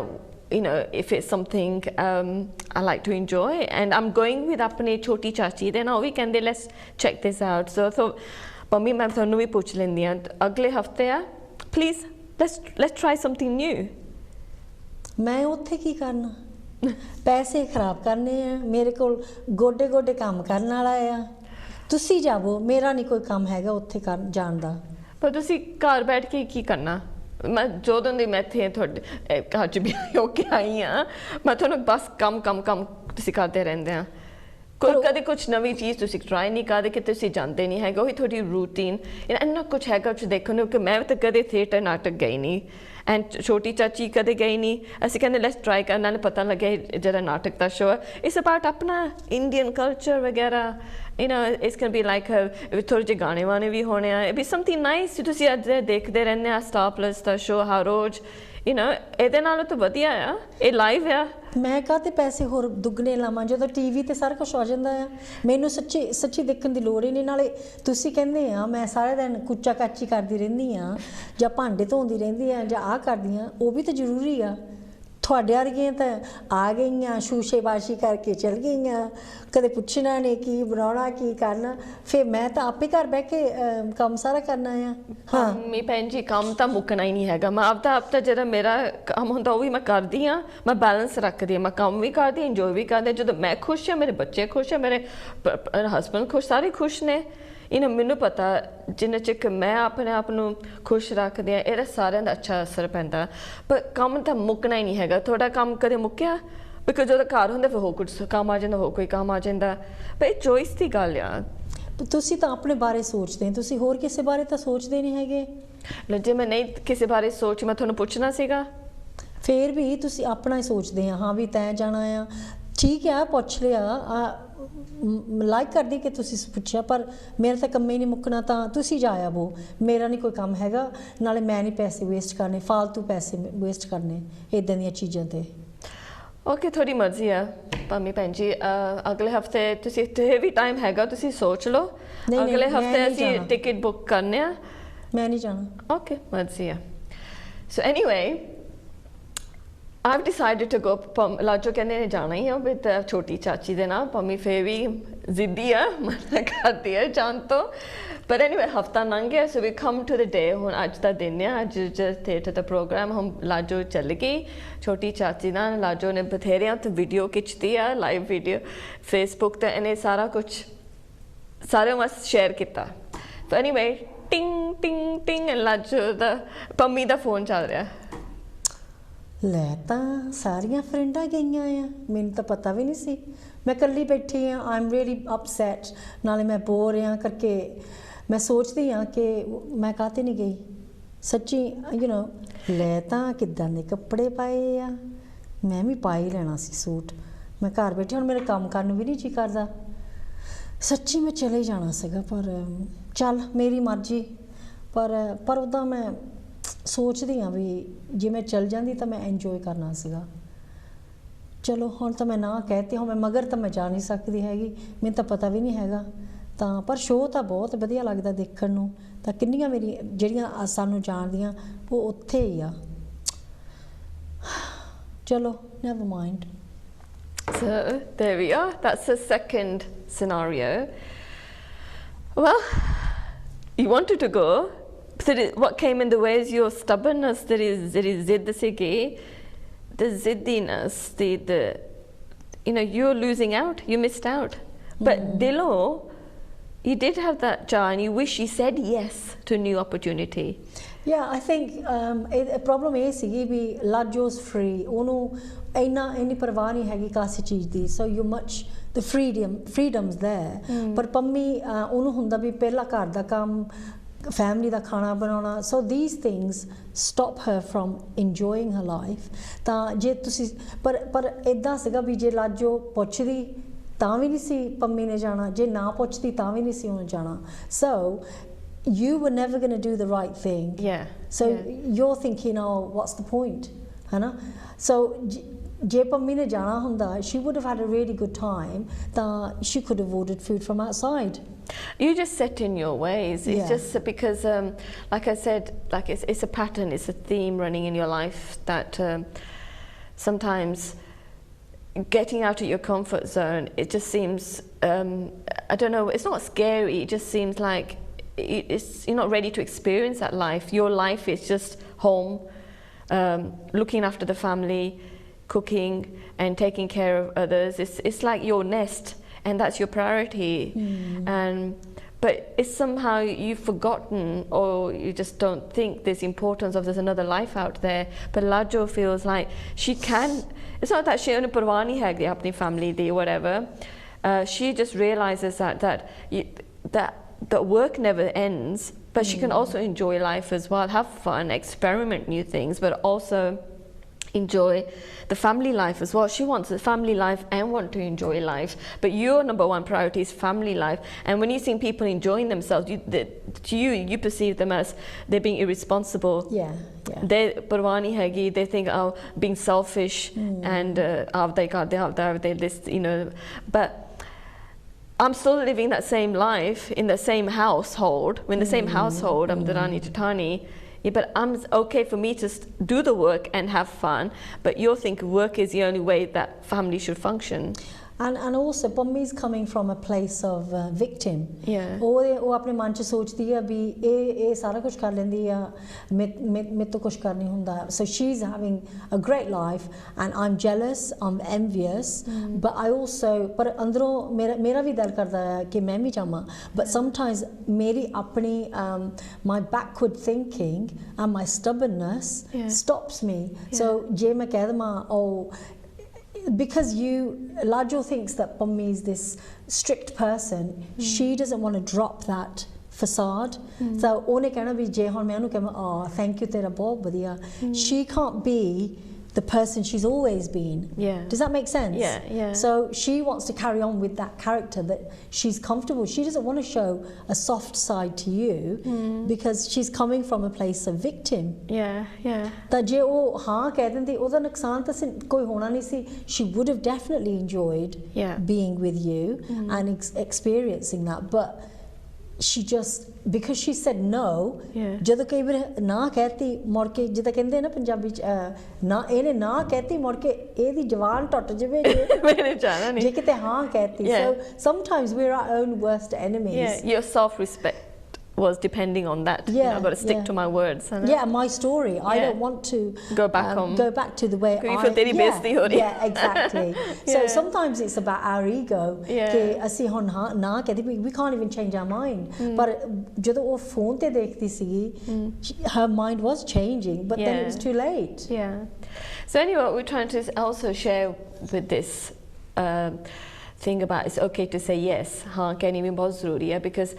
if it's something I like to enjoy, and I'm going with अपने छोटी चाची, then we can let's check this out. So Pommi, मैं ਤੁਹਾਨੂੰ ਵੀ ਪੁੱਛ ਲੈਂਦੀ ਹਾਂ ਅਗਲੇ ਹਫਤੇ ਆ, please let's try something new. ਮੈਂ ਉੱਥੇ ਕੀ ਕਰਨਾ? ਪੈਸੇ ਖਰਾਬ ਕਰਨੇ ਆ, ਮੇਰੇ ਕੋਲ ਗੋਡੇ ਗੋਡੇ ਕੰਮ ਕਰਨ ਵਾਲਾ ਆ, ਤੁਸੀਂ ਜਾਵੋ, ਮੇਰਾ ਨਹੀਂ ਕੋਈ ਕੰਮ ਹੈਗਾ ਉੱਥੇ ਜਾਣ ਦਾ. ਪਰ ਤੁਸੀਂ ਘਰ ਬੈਠ ਕੇ ਕੀ ਕਰਨਾ? ਮੈਂ ਜਦੋਂ ਦੀ ਮੈਂ ਇੱਥੇ ਤੁਹਾਡੇ ਘਰ 'ਚ ਵੀ ਹੋ ਕੇ ਆਈ ਹਾਂ, ਮੈਂ ਤੁਹਾਨੂੰ ਬਸ ਕੰਮ ਤੁਸੀਂ ਕਰਦੇ ਰਹਿੰਦੇ ਆ. ਕਦੇ ਕੁਛ ਨਵੀਂ ਚੀਜ਼ ਤੁਸੀਂ ਟਰਾਈ ਨਹੀਂ ਕਰਦੇ, ਕਿ ਤੁਸੀਂ ਜਾਂਦੇ ਨਹੀਂ ਹੈਗੇ, ਉਹੀ ਤੁਹਾਡੀ ਰੂਟੀਨ ਇੰਨਾ ਕੁਛ ਹੈਗਾ ਕੁਛ ਦੇਖਣ ਨੂੰ, ਕਿ ਮੈਂ ਤਾਂ ਕਦੇ ਥੀਏਟਰ ਨਾਟਕ ਗਈ ਨਹੀਂ, ਐਂਡ ਛੋਟੀ ਚਾਚੀ ਕਦੇ ਗਈ ਨਹੀਂ ਅਸੀਂ ਕਹਿੰਦੇ ਲੈਟਸ ਟਰਾਈ ਕਰਨਾ ਨੇ ਪਤਾ ਲੱਗੇ ਜਿਹੜਾ ਨਾਟਕ ਦਾ ਸ਼ੋਅ ਹੈ ਇਟਸ ਅਬਾਊਟ ਆਪਣਾ ਇੰਡੀਅਨ ਕਲਚਰ ਵਗੈਰਾ you know it's going to be like ਥੋੜ੍ਹੇ ਜਿਹੇ ਗਾਣੇ ਵਾਣੇ ਵੀ ਹੋਣੇ ਆ it be something nice ਤੁਸੀਂ ਅੱਜ ਦੇਖਦੇ ਰਹਿੰਦੇ ਆ ਸਟਾਰ ਪਲੱਸ ਦਾ ਸ਼ੋਅ ਹਰ ਰੋਜ਼ you know ਇਹਦੇ ਨਾਲੋਂ ਤਾਂ ਵਧੀਆ ਆ ਇਹ ਲਾਈਵ ਆ ਮੈਂ ਕਾਹਤੇ ਪੈਸੇ ਹੋਰ ਦੁੱਗਣੇ ਲਾਵਾਂ ਜਦੋਂ ਟੀਵੀ ਤੇ ਸਾਰਾ ਕੁਝ ਆ ਜਾਂਦਾ ਆ ਮੈਨੂੰ ਸੱਚੀ ਦੇਖਣ ਦੀ ਲੋੜ ਹੀ ਨਹੀਂ ਨਾਲੇ ਤੁਸੀਂ ਕਹਿੰਦੇ ਆ ਮੈਂ ਸਾਰੇ ਦਿਨ ਕੁੱਚਾ ਕਾਚੀ ਕਰਦੀ ਰਹਿੰਦੀ ਆ ਜਾਂ ਭਾਂਡੇ ਧੋਂਦੀ ਰਹਿੰਦੀ ਆ ਜਾਂ ਆਹ ਕਰਦੀ ਆ ਉਹ ਵੀ ਤਾਂ ਜ਼ਰੂਰੀ ਆ ਤੁਹਾਡੇ ਵਰਗੀਆਂ ਤਾਂ ਆ ਗਈਆਂ ਸ਼ੂਸ਼ੇਬਾਜ਼ੀ ਕਰਕੇ ਚਲ ਗਈਆਂ ਕਦੇ ਪੁੱਛਣਾ ਨਹੀਂ ਕੀ ਬਣਾਉਣਾ ਕੀ ਕਰਨਾ ਫਿਰ ਮੈਂ ਤਾਂ ਆਪੇ ਘਰ ਬਹਿ ਕੇ ਕੰਮ ਸਾਰਾ ਕਰਨਾ ਆ ਹਾਂ ਮੀ ਭੈਣ ਜੀ ਕੰਮ ਤਾਂ ਮੁੱਕਣਾ ਹੀ ਨਹੀਂ ਹੈਗਾ ਮੈਂ ਆਪਦਾ ਜਿਹੜਾ ਮੇਰਾ ਕੰਮ ਹੁੰਦਾ ਉਹ ਵੀ ਮੈਂ ਕਰਦੀ ਹਾਂ ਮੈਂ ਬੈਲੈਂਸ ਰੱਖਦੀ ਹਾਂ ਮੈਂ ਕੰਮ ਵੀ ਕਰਦੀ ਇੰਜੋਏ ਵੀ ਕਰਦੀ ਜਦੋਂ ਮੈਂ ਖੁਸ਼ ਹਾਂ ਮੇਰੇ ਬੱਚੇ ਖੁਸ਼ ਹੈ ਮੇਰੇ ਹਸਬੈਂਡ ਖੁਸ਼ ਸਾਰੇ ਖੁਸ਼ ਨੇ ਮੈਨੂੰ ਪਤਾ ਜਿੰਨੇ ਚਿਰ ਮੈਂ ਆਪਣੇ ਆਪ ਨੂੰ ਖੁਸ਼ ਰੱਖਦੀ ਹਾਂ ਇਹਦਾ ਸਾਰਿਆਂ ਦਾ ਅੱਛਾ ਅਸਰ ਪੈਂਦਾ ਪਰ ਕੰਮ ਤਾਂ ਮੁੱਕਣਾ ਹੀ ਨਹੀਂ ਹੈਗਾ ਤੁਹਾਡਾ ਕੰਮ ਕਦੇ ਮੁੱਕਿਆ ਬਿਕਾਜ਼ ਜਦੋਂ ਘਰ ਹੁੰਦਾ ਫਿਰ ਹੋਰ ਕੁਝ ਕੰਮ ਆ ਜਾਂਦਾ ਹੋਰ ਕੋਈ ਕੰਮ ਆ ਜਾਂਦਾ ਪਰ ਇਹ ਚੋਇਸ ਦੀ ਗੱਲ ਆ ਤੁਸੀਂ ਤਾਂ ਆਪਣੇ ਬਾਰੇ ਸੋਚਦੇ ਤੁਸੀਂ ਹੋਰ ਕਿਸੇ ਬਾਰੇ ਤਾਂ ਸੋਚਦੇ ਨਹੀਂ ਹੈਗੇ ਜੇ ਮੈਂ ਨਹੀਂ ਕਿਸੇ ਬਾਰੇ ਸੋਚ ਮੈਂ ਤੁਹਾਨੂੰ ਪੁੱਛਣਾ ਸੀਗਾ ਫਿਰ ਵੀ ਤੁਸੀਂ ਆਪਣਾ ਹੀ ਸੋਚਦੇ ਆ ਹਾਂ ਵੀ ਤੈਂ ਜਾਣਾ ਆ ਠੀਕ ਆ ਪੁੱਛ ਲਿਆ ਲਾਈਕ ਕਰਦੀ ਕਿ ਤੁਸੀਂ ਪੁੱਛਿਆ ਪਰ ਮੇਰਾ ਤਾਂ ਕੰਮ ਹੀ ਨਹੀਂ ਮੁੱਕਣਾ ਤਾਂ ਤੁਸੀਂ ਜਾਇਆ ਵੋ ਮੇਰਾ ਨਹੀਂ ਕੋਈ ਕੰਮ ਹੈਗਾ ਨਾਲੇ ਮੈਂ ਨਹੀਂ ਪੈਸੇ ਵੇਸਟ ਕਰਨੇ ਫਾਲਤੂ ਪੈਸੇ ਵੇਸਟ ਕਰਨੇ ਇੱਦਾਂ ਦੀਆਂ ਚੀਜ਼ਾਂ 'ਤੇ ਓਕੇ ਤੁਹਾਡੀ ਮਰਜ਼ੀ ਆ ਪੰਮੀ ਭੈਣ ਜੀ ਅਗਲੇ ਹਫਤੇ ਤੁਸੀਂ ਇੱਥੇ ਵੀ ਟਾਈਮ ਹੈਗਾ ਤੁਸੀਂ ਸੋਚ ਲਓ ਅਗਲੇ ਹਫਤੇ ਅਸੀਂ ਟਿਕਟ ਬੁੱਕ ਕਰਨੇ ਆ ਮੈਂ ਨਹੀਂ ਜਾਣਾ ਓਕੇ ਮਰਜ਼ੀ ਆ so anyway I've decided to go Lajo ਕਹਿੰਦੇ ਨੇ ਜਾਣਾ ਹੀ ਆ ਵਿਦ ਛੋਟੀ ਚਾਚੀ ਦੇ ਨਾਲ ਪੰਮੀ ਫੇ ਵੀ ਜ਼ਿੱਦੀ ਆ ਮਨਾ ਕਰਦੀ ਹੈ ਜਾਣ ਤੋਂ ਪਰ ਐਨੀਵੇ ਹਫਤਾ ਲੰਘ ਗਿਆ ਸੋ ਵੀ ਕਮ ਟੂ ਦ ਡੇ ਹੁਣ ਅੱਜ ਦਾ ਦਿਨ ਆ ਅੱਜ ਥੀਏਟਰ ਦਾ ਪ੍ਰੋਗਰਾਮ ਹਮ ਲਾਜੋ ਚੱਲ ਗਈ ਛੋਟੀ ਚਾਚੀ ਨਾਲ ਲਾਜੋ ਨੇ ਬਥੇਰਿਆਂ ਤੋਂ ਵੀਡੀਓ ਖਿੱਚਦੀ ਆ ਲਾਈਵ ਵੀਡੀਓ ਫੇਸਬੁੱਕ ਤੇ ਇਹਨੇ ਸਾਰਾ ਕੁਝ ਸਾਰਿਆਂ ਵਾਸਤੇ ਸ਼ੇਅਰ ਕੀਤਾ ਸੋ ਐਨੀਵੇ ਟਿੰਗ ਟਿੰਗ ਟਿੰਗ ਲਾਜੋ ਦਾ ਪੰਮੀ ਦਾ ਫੋਨ ਚੱਲ ਰਿਹਾ ਲੈ ਤਾਂ ਸਾਰੀਆਂ ਫਰੈਂਡਾਂ ਗਈਆਂ ਆ ਮੈਨੂੰ ਤਾਂ ਪਤਾ ਵੀ ਨਹੀਂ ਸੀ ਮੈਂ ਇਕੱਲੀ ਬੈਠੀ ਆ ਆਈ ਐਮ ਰੀਅਲੀ ਅਪਸੈਟ ਨਾਲੇ ਮੈਂ ਬੋਰ ਆ ਕਰਕੇ ਮੈਂ ਸੋਚਦੀ ਆ ਕਿ ਮੈਂ ਕਾਹਤੇ ਨਹੀਂ ਗਈ ਸੱਚੀ ਯੂ ਨੋ ਲੈ ਤਾਂ ਕਿੱਦਾਂ ਦੇ ਕੱਪੜੇ ਪਾਏ ਆ ਮੈਂ ਵੀ ਪਾ ਹੀ ਲੈਣਾ ਸੀ ਸੂਟ ਮੈਂ ਘਰ ਬੈਠੀ ਹੁਣ ਮੇਰੇ ਕੰਮ ਕਰਨ ਨੂੰ ਵੀ ਨਹੀਂ ਜੀ ਕਰਦਾ ਸੱਚੀ ਮੈਂ ਚਲੇ ਜਾਣਾ ਸੀਗਾ ਪਰ ਚੱਲ ਮੇਰੀ ਮਰਜ਼ੀ ਪਰ ਉੱਦਾਂ ਮੈਂ ਸੋਚਦੀ ਹਾਂ ਵੀ ਜੇ ਮੈਂ ਚਲ ਜਾਂਦੀ ਤਾਂ ਮੈਂ ਇੰਜੋਏ ਕਰਨਾ ਸੀਗਾ ਚਲੋ ਹੁਣ ਤਾਂ ਮੈਂ ਨਾ ਕਹਿਤੀ ਹੁਣ ਮੈਂ ਮਗਰ ਤਾਂ ਮੈਂ ਜਾ ਨਹੀਂ ਸਕਦੀ ਹੈਗੀ ਮੈਨੂੰ ਤਾਂ ਪਤਾ ਵੀ ਨਹੀਂ ਹੈਗਾ ਤਾਂ ਪਰ ਸ਼ੋਅ ਤਾਂ ਬਹੁਤ ਵਧੀਆ ਲੱਗਦਾ ਦੇਖਣ ਨੂੰ ਤਾਂ ਕਿੰਨੀਆਂ ਮੇਰੀ ਜਿਹੜੀਆਂ ਸਾਨੂੰ ਜਾਣਦੀਆਂ ਉਹ ਉੱਥੇ ਹੀ ਆ ਚਲੋ never mind so there we are that's the second scenario well you wanted to go what came in the way is your stubbornness there is zidd sige the ziddiness the you know you're losing out you missed out but dilo you did have that jar and you wish you said yes to new opportunity yeah I think a problem is sige bi lajo's free onu ਇੰਨੀ ਪਰਵਾਹ ਨਹੀਂ ਹੈਗੀ ਕਾਸੀ ਚੀਜ਼ ਦੀ so you much the freedoms there ਪਰ ਪੰਮੀ ਉਹਨੂੰ ਹੁੰਦਾ ਵੀ ਪਹਿਲਾ ਘਰ ਦਾ ਕੰਮ family ਦਾ ਖਾਣਾ ਬਣਾਉਣਾ so these things stop her from enjoying her life ਤਾਂ ਜੇ ਤੁਸੀਂ ਪਰ ਇਦਾਂ ਸੀਗਾ ਵੀ ਜੇ ਲਾਜੋ ਪੁੱਛਦੀ ਤਾਂ ਵੀ ਨਹੀਂ ਸੀ ਪੰਮੀ ਨੇ ਜਾਣਾ ਜੇ ਨਾ ਪੁੱਛਦੀ ਤਾਂ ਵੀ ਨਹੀਂ ਸੀ ਉਹਨੇ ਜਾਣਾ so you were never going to do the right thing so you're thinking oh what's the point ਹੈ ਨਾ so ਜੇ ਪੰਮੀ ਨੇ ਜਾਣਾ ਹੁੰਦਾ she would have had a really good time ਤਾਂ she could have ordered food from outside you just set in your ways it's just because like I said like it's a pattern it's a theme running in your life that sometimes getting out of your comfort zone it just seems I don't know it's not scary it just seems like you're not ready to experience that life your life is just home looking after the family cooking and taking care of others it's like your nest and that's your priority and but it's somehow you've forgotten or you just don't think this importance of there's another life out there but Lajo feels like she can it's not that she only parwah nahi hai apni family di whatever she just realizes that the work never ends but she can also enjoy life as well, have fun, experiment new things, but also enjoy the family life as well. She wants a family life and want to enjoy life, but your number one priority is family life. And when you see people enjoying themselves, you perceive them as they're being irresponsible. They parwani hagi, they think, oh, being selfish and this, you know. But I'm still living that same life in the same household. In the same household, I'm Darani Tatani. Yeah, but it's okay for me to do the work and have fun, but you think work is the only way that family should function. And also, Pammi's coming from a place of victim. Yeah. वो अपने मन च सोचती है भी ये सारा कुछ कर लेंदी है, मैं तो कुछ कर नहीं हुंदा. So she's having a great life, and I'm jealous, I'm envious, but I also, पर अंदरों मेरा भी दिल करता है कि मैं भी चाहूँ. But sometimes मेरी अपनी my backward thinking and my stubbornness stops me. So जे मैं कह दूँ, oh, because Lajo thinks that Pammi is this strict person, she doesn't want to drop that facade. So ਉਹਨੇ ਕਹਿਣਾ ਵੀ ਜੇ ਹੁਣ ਮੈਂ ਉਹਨੂੰ ਕਹਾਂ oh thank you ਤੇਰਾ ਬਹੁਤ ਵਧੀਆ, she can't be the person she's always been. Does that make sense? So she wants to carry on with that character that she's comfortable. She doesn't want to show a soft side to you because she's coming from a place of victim. ਤਾਂ ਜੇ ਉਹ ਹਾਂ ਕਹਿ ਦਿੰਦੀ ਉਹਦਾ ਨੁਕਸਾਨ ਤਾਂ ਕੋਈ ਹੋਣਾ ਨਹੀਂ ਸੀ. She would have definitely enjoyed being with you and experiencing that, but she just, because she said no, ਜਦੋਂ ਕਈ ਵਾਰ ਨਾ ਕਹਿਤੀ ਮੁੜ ਕੇ ਜਿੱਦਾਂ ਕਹਿੰਦੇ ਨਾ ਪੰਜਾਬੀ ਚ ਨਾ ਇਹਨੇ ਨਾ ਕਹਿਤੀ ਮੁੜ ਕੇ ਇਹਦੀ ਜ਼ਬਾਨ ਟੁੱਟ ਜਾਵੇ ਜੇ ਕਿਤੇ ਹਾਂ ਕਹਿਤੀ. So sometimes we're our own worst enemies. Your self-respect was depending on that. I've got to stick to my words. My story. I don't want to go back to the way exactly. So sometimes it's about our ego. ਅਸੀਂ ਹੁਣ ਨਾ ਕਹਦੇ we can't even change our mind. ਪਰ ਜਦੋਂ ਉਹ phone ਤੇ ਦੇਖਦੀ ਸੀ, her mind was changing, but then it was too late. So anyway, what we're trying to also share with this thing about it's okay to say yes. हाँ कहनी भी बहुत ज़रूरी है, because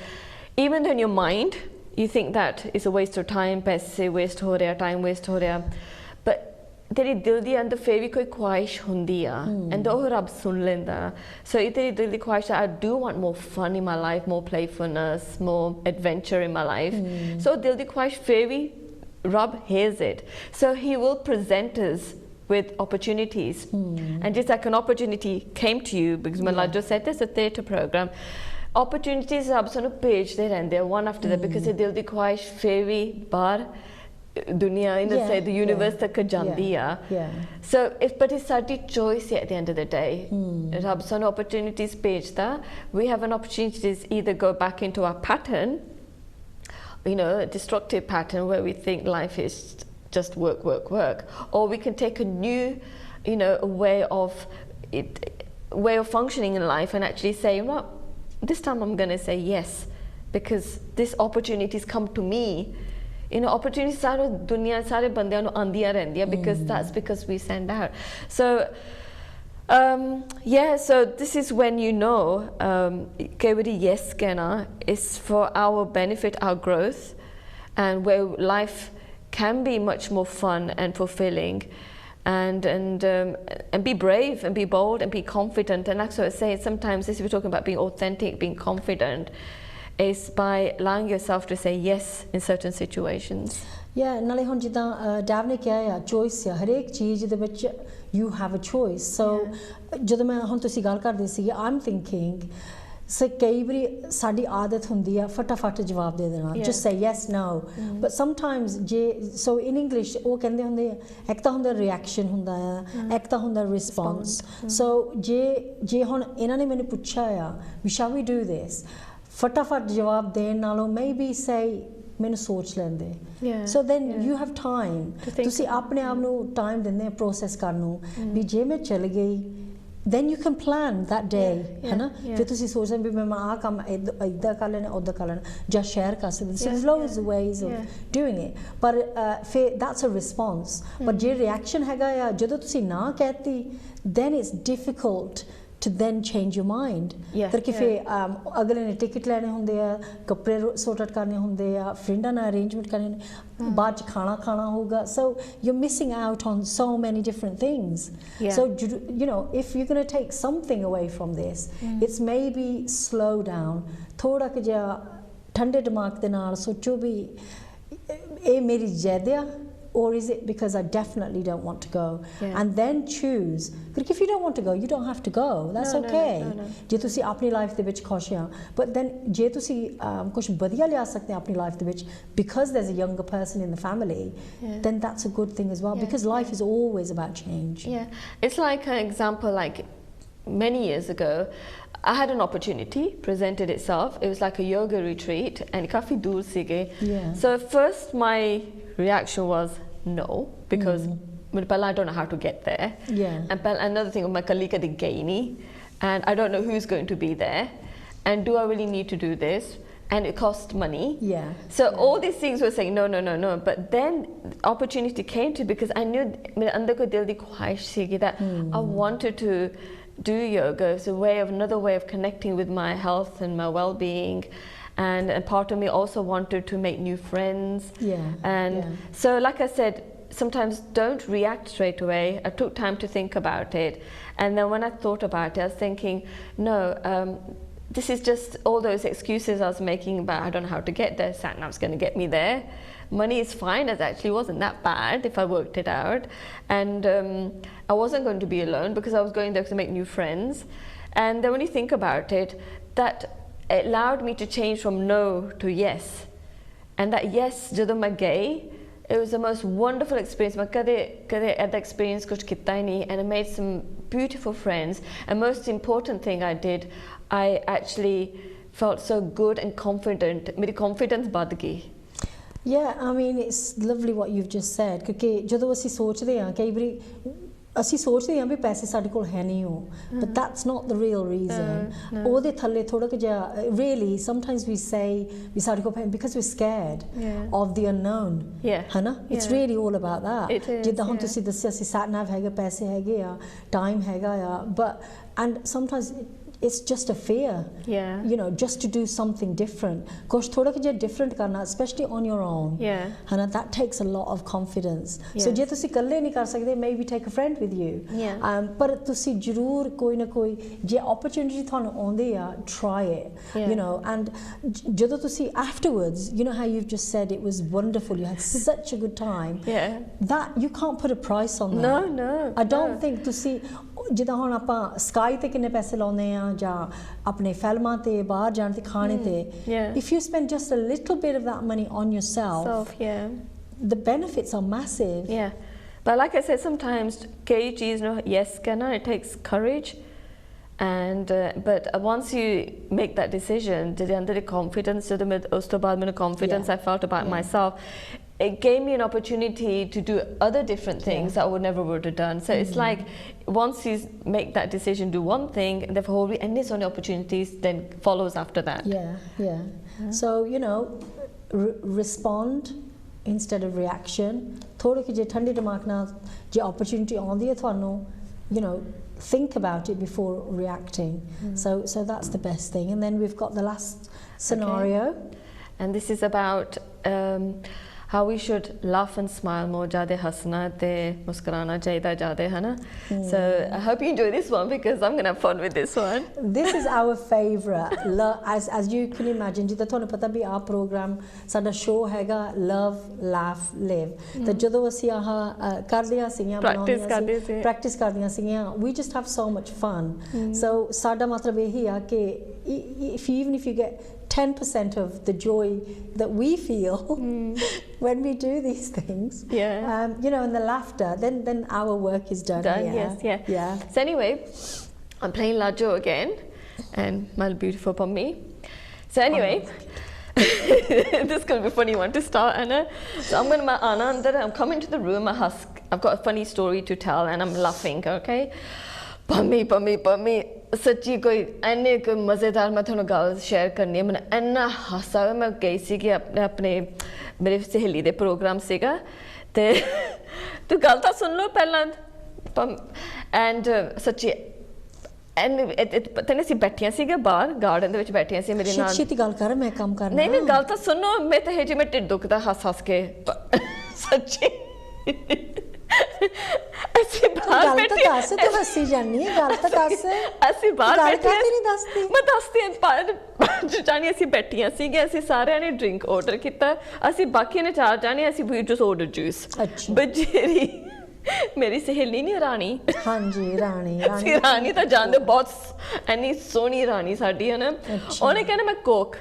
even though in your mind you think that it's a waste of time, paise waste ho raha, time waste ho raha, but teri dil di andar fir bhi koi khwahish hundi a, and oh Rab sun lenda. So teri dil di khwahish, I do want more fun in my life, more playfulness, more adventure in my life. So dil di khwahish fir bhi Rab hears it, so he will present us with opportunities. And just like an opportunity came to you, because Malad just said there's a theatre program, opportunities are sort of paged there one after the, because dil di khwahish fairy bar dunya in the universe tak jandi a. So but it's our choice at the end of the day. Rab son opportunities paged da, we have an opportunity to either go back into our pattern, a destructive pattern where we think life is just work, or we can take a new way of functioning in life and actually say, well, this time I'm going to say yes, because this opportunities come to me. Opportunities sare dunya sare bandiyan nu aandiyan rendiyan, because that's because we send out. So so this is when kevadi yes kehna is for our benefit, our growth, and where life can be much more fun and fulfilling. And be brave and be bold and be confident. And that's what I say, sometimes this, we're talking about being authentic, being confident, is by allowing yourself to say yes in certain situations. ਨਾਲੇ ਹੁਣ ਜਿੱਦਾਂ ਡੈਵ ਨੇ ਕਿਹਾ ਆ choice ਆ ਹਰੇਕ ਚੀਜ਼ ਦੇ ਵਿੱਚ you have a choice. So ਜਦੋਂ ਮੈਂ ਹੁਣ ਤੁਸੀਂ ਗੱਲ ਕਰਦੇ ਸੀ, I'm thinking, so ਕਈ ਵਾਰੀ ਸਾਡੀ ਆਦਤ ਹੁੰਦੀ ਆ ਫਟਾਫਟ ਜਵਾਬ ਦੇ ਦੇਣਾ, just say yes, no. But sometimes so in English ਉਹ ਕਹਿੰਦੇ ਹੁੰਦੇ ਇੱਕ ਤਾਂ ਹੁੰਦਾ reaction ਹੁੰਦਾ ਆ, ਇੱਕ ਤਾਂ ਹੁੰਦਾ response. So ਜੇ ਹੁਣ ਇਹਨਾਂ ਨੇ ਮੈਨੂੰ ਪੁੱਛਿਆ ਆ ਵੀ shall we do this, ਫਟਾਫਟ ਜਵਾਬ ਦੇਣ ਨਾਲੋਂ maybe say ਮੈਨੂੰ ਸੋਚ ਲੈਂਦੇ. So then you have time, ਤੁਸੀਂ ਆਪਣੇ ਆਪ ਨੂੰ time ਦਿੰਦੇ process ਕਰਨ ਨੂੰ ਵੀ ਜੇ ਮੈਂ ਚਲ ਗਈ, then you can plan that day, है ना? फिर तुसी सोच रहे भी मैं आ काम इधर कर लेना उधर कर लेना, just share कर सकते. So there's loads of ways of doing it, but फिर that's a response. But J reaction हैगा या जदों तुसी ना कहती, then it's difficult to then change your mind. Yeah, That if अगले ने टिकट लेने होंदे आ, कपड़े sort out करने होंदे आ, फ्रेंडां ना arrangement करने, बाद च खाना खाना होगा. So you're missing out on so many different things. Yeah. So you know, if you're going to take something away from this, it's maybe slow down. थोड़ा कि जा ठंडे दिमाग दे नाल सोचो भी ए मेरी ज़िद आ, or is it because I definitely don't want to go? Yeah. And then choose. Because if you don't want to go, you don't have to go. That's okay. ਜੇ ਤੁਸੀਂ ਆਪਣੀ ਲਾਈਫ ਦੇ ਵਿੱਚ ਖੁਸ਼ ਆ, but then ਜੇ ਤੁਸੀਂ ਕੁਝ ਵਧੀਆ ਲਿਆ ਸਕਦੇ ਆ ਆਪਣੀ ਲਾਈਫ ਦੇ ਵਿੱਚ, because there's a younger person in the family, then that's a good thing as well, because life is always about change. Yeah, it's like an example, like many years ago, I had an opportunity presented itself. It was like a yoga retreat and kafi dur sige. Yeah. So first my reaction was no, because I don't know how to get there. Yeah. And another thing, my colleague di gaini, and I don't know who's going to be there, and do I really need to do this? And it cost money. Yeah. So all these things were saying no, no, no, no. But then opportunity came to, because I knew andar ko dil di khwahish thi that I wanted to do yoga. It's another way of connecting with my health and my well-being. And part of me also wanted to make new friends. Yeah. And so, like I said, sometimes don't react straight away. I took time to think about it. And then when I thought about it, I was thinking, no, this is just all those excuses I was making about I don't know how to get there. Sat-nav's going to get me there. Money is fine. It actually wasn't that bad if I worked it out. And I wasn't going to be alone because I was going there to make new friends. And then when you think about it, that it allowed me to change from no to yes. And that yes, jadon main gayi, it was the most wonderful experience. I kade had the experience kuch kitta hi nahi, and I made some beautiful friends. And most important thing I did, I actually felt so good and confident. Meri confidence bad gayi. Yeah, I mean, it's lovely what you've just said. क्योंकि ਜਦੋਂ ਅਸੀਂ ਸੋਚਦੇ ਹਾਂ ਕਈ ਵਾਰੀ ਅਸੀਂ ਸੋਚਦੇ ਹਾਂ ਵੀ ਪੈਸੇ ਸਾਡੇ ਕੋਲ ਹੈ ਨਹੀਂ ਹੋ, but that's not the real reason. ਉਹਦੇ ਥੱਲੇ ਥੋੜਾ ਜਿਹਾ really sometimes we say ਵੀ ਸਾਡੇ ਕੋਲ ਪੈਸੇ because we're scared of the unknown. ਹਨਾ? It's really all about that. ਜਿੱਦਾਂ ਹੁਣ ਤੁਸੀਂ ਦੱਸਿਆ ਸੀ sat-nav ਹੈਗਾ, ਪੈਸੇ ਹੈਗੇ ਆ, time ਹੈਗਾ ਆ, but and sometimes it's just a fear, you know, just to do something different. Because thoda ki je different karna, especially on your own, and that takes a lot of confidence. So je tusi kalle nahi kar sakde, maybe take a friend with you. Par tusi jarur koi na koi je opportunity thonu aunde ya, try it. You know, and jado tusi afterwards, you know how you've just said it was wonderful, you had such a good time. That you can't put a price on that. No. I don't think tusi ਜਿੱਦਾਂ ਹੁਣ ਆਪਾਂ sky ਤੇ ਕਿੰਨੇ ਪੈਸੇ ਲਾਉਂਦੇ ਆ ਜਾਂ ਆਪਣੇ ਫਿਲਮਾਂ ਤੇ ਬਾਹਰ ਜਾਣ ਤੇ ਖਾਣੇ ਤੇ if you spend just a little bit of that money on yourself, the benefits are massive. But like I said, sometimes kei cheez no yes कहना, it takes courage, and but once you make that decision, ਜਿਹਦੇ ਅੰਦਰ confidence, ਜਦੋਂ ਮੈਂ ਉਸ ਤੋਂ ਬਾਅਦ ਮੈਨੂੰ confidence I felt about myself, it gave me an opportunity to do other different things that I would never would have done. So it's like once you make that decision, do one thing, and therefore and there's only opportunities then follows after that. So you know, respond instead of reaction. थोड़े कि जे ठंडे दिमाग नाल जे opportunity आउंदी है थानू, you know, think about it before reacting. So that's the best thing. And then we've got the last scenario, and this is about how we should laugh and smile more, jade hasna te muskurana chahida jade, hai na? So I hope you enjoy this one because I'm going to have fun with this one. This is our favourite. As you can imagine, jida thonu pata bhi our program sada show hega love, laugh, live. The jado asi aha kardiyan siyan practice kardiyan siyan, we just have so much fun. So sada matlab ehi hai ke even if you get 10% of the joy that we feel when we do these things, you know, and the laughter, then our work is done. So anyway, I'm playing Lajo again, and my beautiful Pommi. So anyway, this is going to be a funny one to start, Anna. So I'm going to Anna, and then I'm coming to the room. I've got a funny story to tell, and I'm laughing. Okay, Pommi. सच्ची कोई ऐने कोई मज़ेदार मैं थोड़ा गल share करनी है मैंने ऐना हासा मैं गई सी कि अपने मेरे सहेली दे प्रोग्राम सीगा ते तू गल तो सुन लो पहला एंड सच्ची ਪਤਾ ਨਹੀਂ ਅਸੀਂ ਬੈਠੀਆਂ ਸੀਗੇ ਬਾਹਰ ਗਾਰਡਨ ਦੇ ਵਿੱਚ ਬੈਠੀਆਂ ਸੀ ਮੇਰੇ ਨਾਲ ਛੇਤੀ ਗੱਲ ਕਰ ਮੈਂ ਕੰਮ ਕਰਨਾ ਨਹੀਂ ਗੱਲ ਤਾਂ ਸੁਣੋ ਮੈਂ ਤਾਂ ਜਿਵੇਂ ਢਿੱਡ ਦੁਖਦਾ ਹੱਸ ਕੇ ਸੱਚੀ ਅਸੀਂ ਬਾਹਰ ਬੈਠੇ ਦੱਸ ਤੂੰ ਹੱਸੀ ਜਾਨੀ ਹੈ ਗੱਲ ਤਾਂ ਦੱਸ ਅਸੀਂ ਬਾਹਰ ਬੈਠੇ ਨਹੀਂ ਦੱਸਦੀ ਮੈਂ ਦੱਸਦੀ ਹਾਂ ਜਾਨੀ ਅਸੀਂ ਬੈਠੀਆਂ ਸੀਗੇ ਅਸੀਂ ਸਾਰਿਆਂ ਨੇ ਡਰਿੰਕ ਆਰਡਰ ਕੀਤਾ ਅਸੀਂ ਬਾਕੀ ਨੇ 4 ਜਾਣੇ ਅਸੀਂ ਵੀ ਜਸ ਆਰਡਰ ਜੂਸ ਬਜੇਰੀ ਮੇਰੀ ਸਹੇਲੀ ਨਹੀਂ ਰਾਣੀ ਹਾਂਜੀ ਰਾਣੀ ਤਾਂ ਜਾਣਦੇ ਬਹੁਤ ਐਨੀ ਸੋਹਣੀ ਰਾਣੀ ਸਾਡੀ ਹੈ ਨਾ ਉਹਨੇ ਕਹਿੰਦਾ ਮੈਂ ਕੋਕ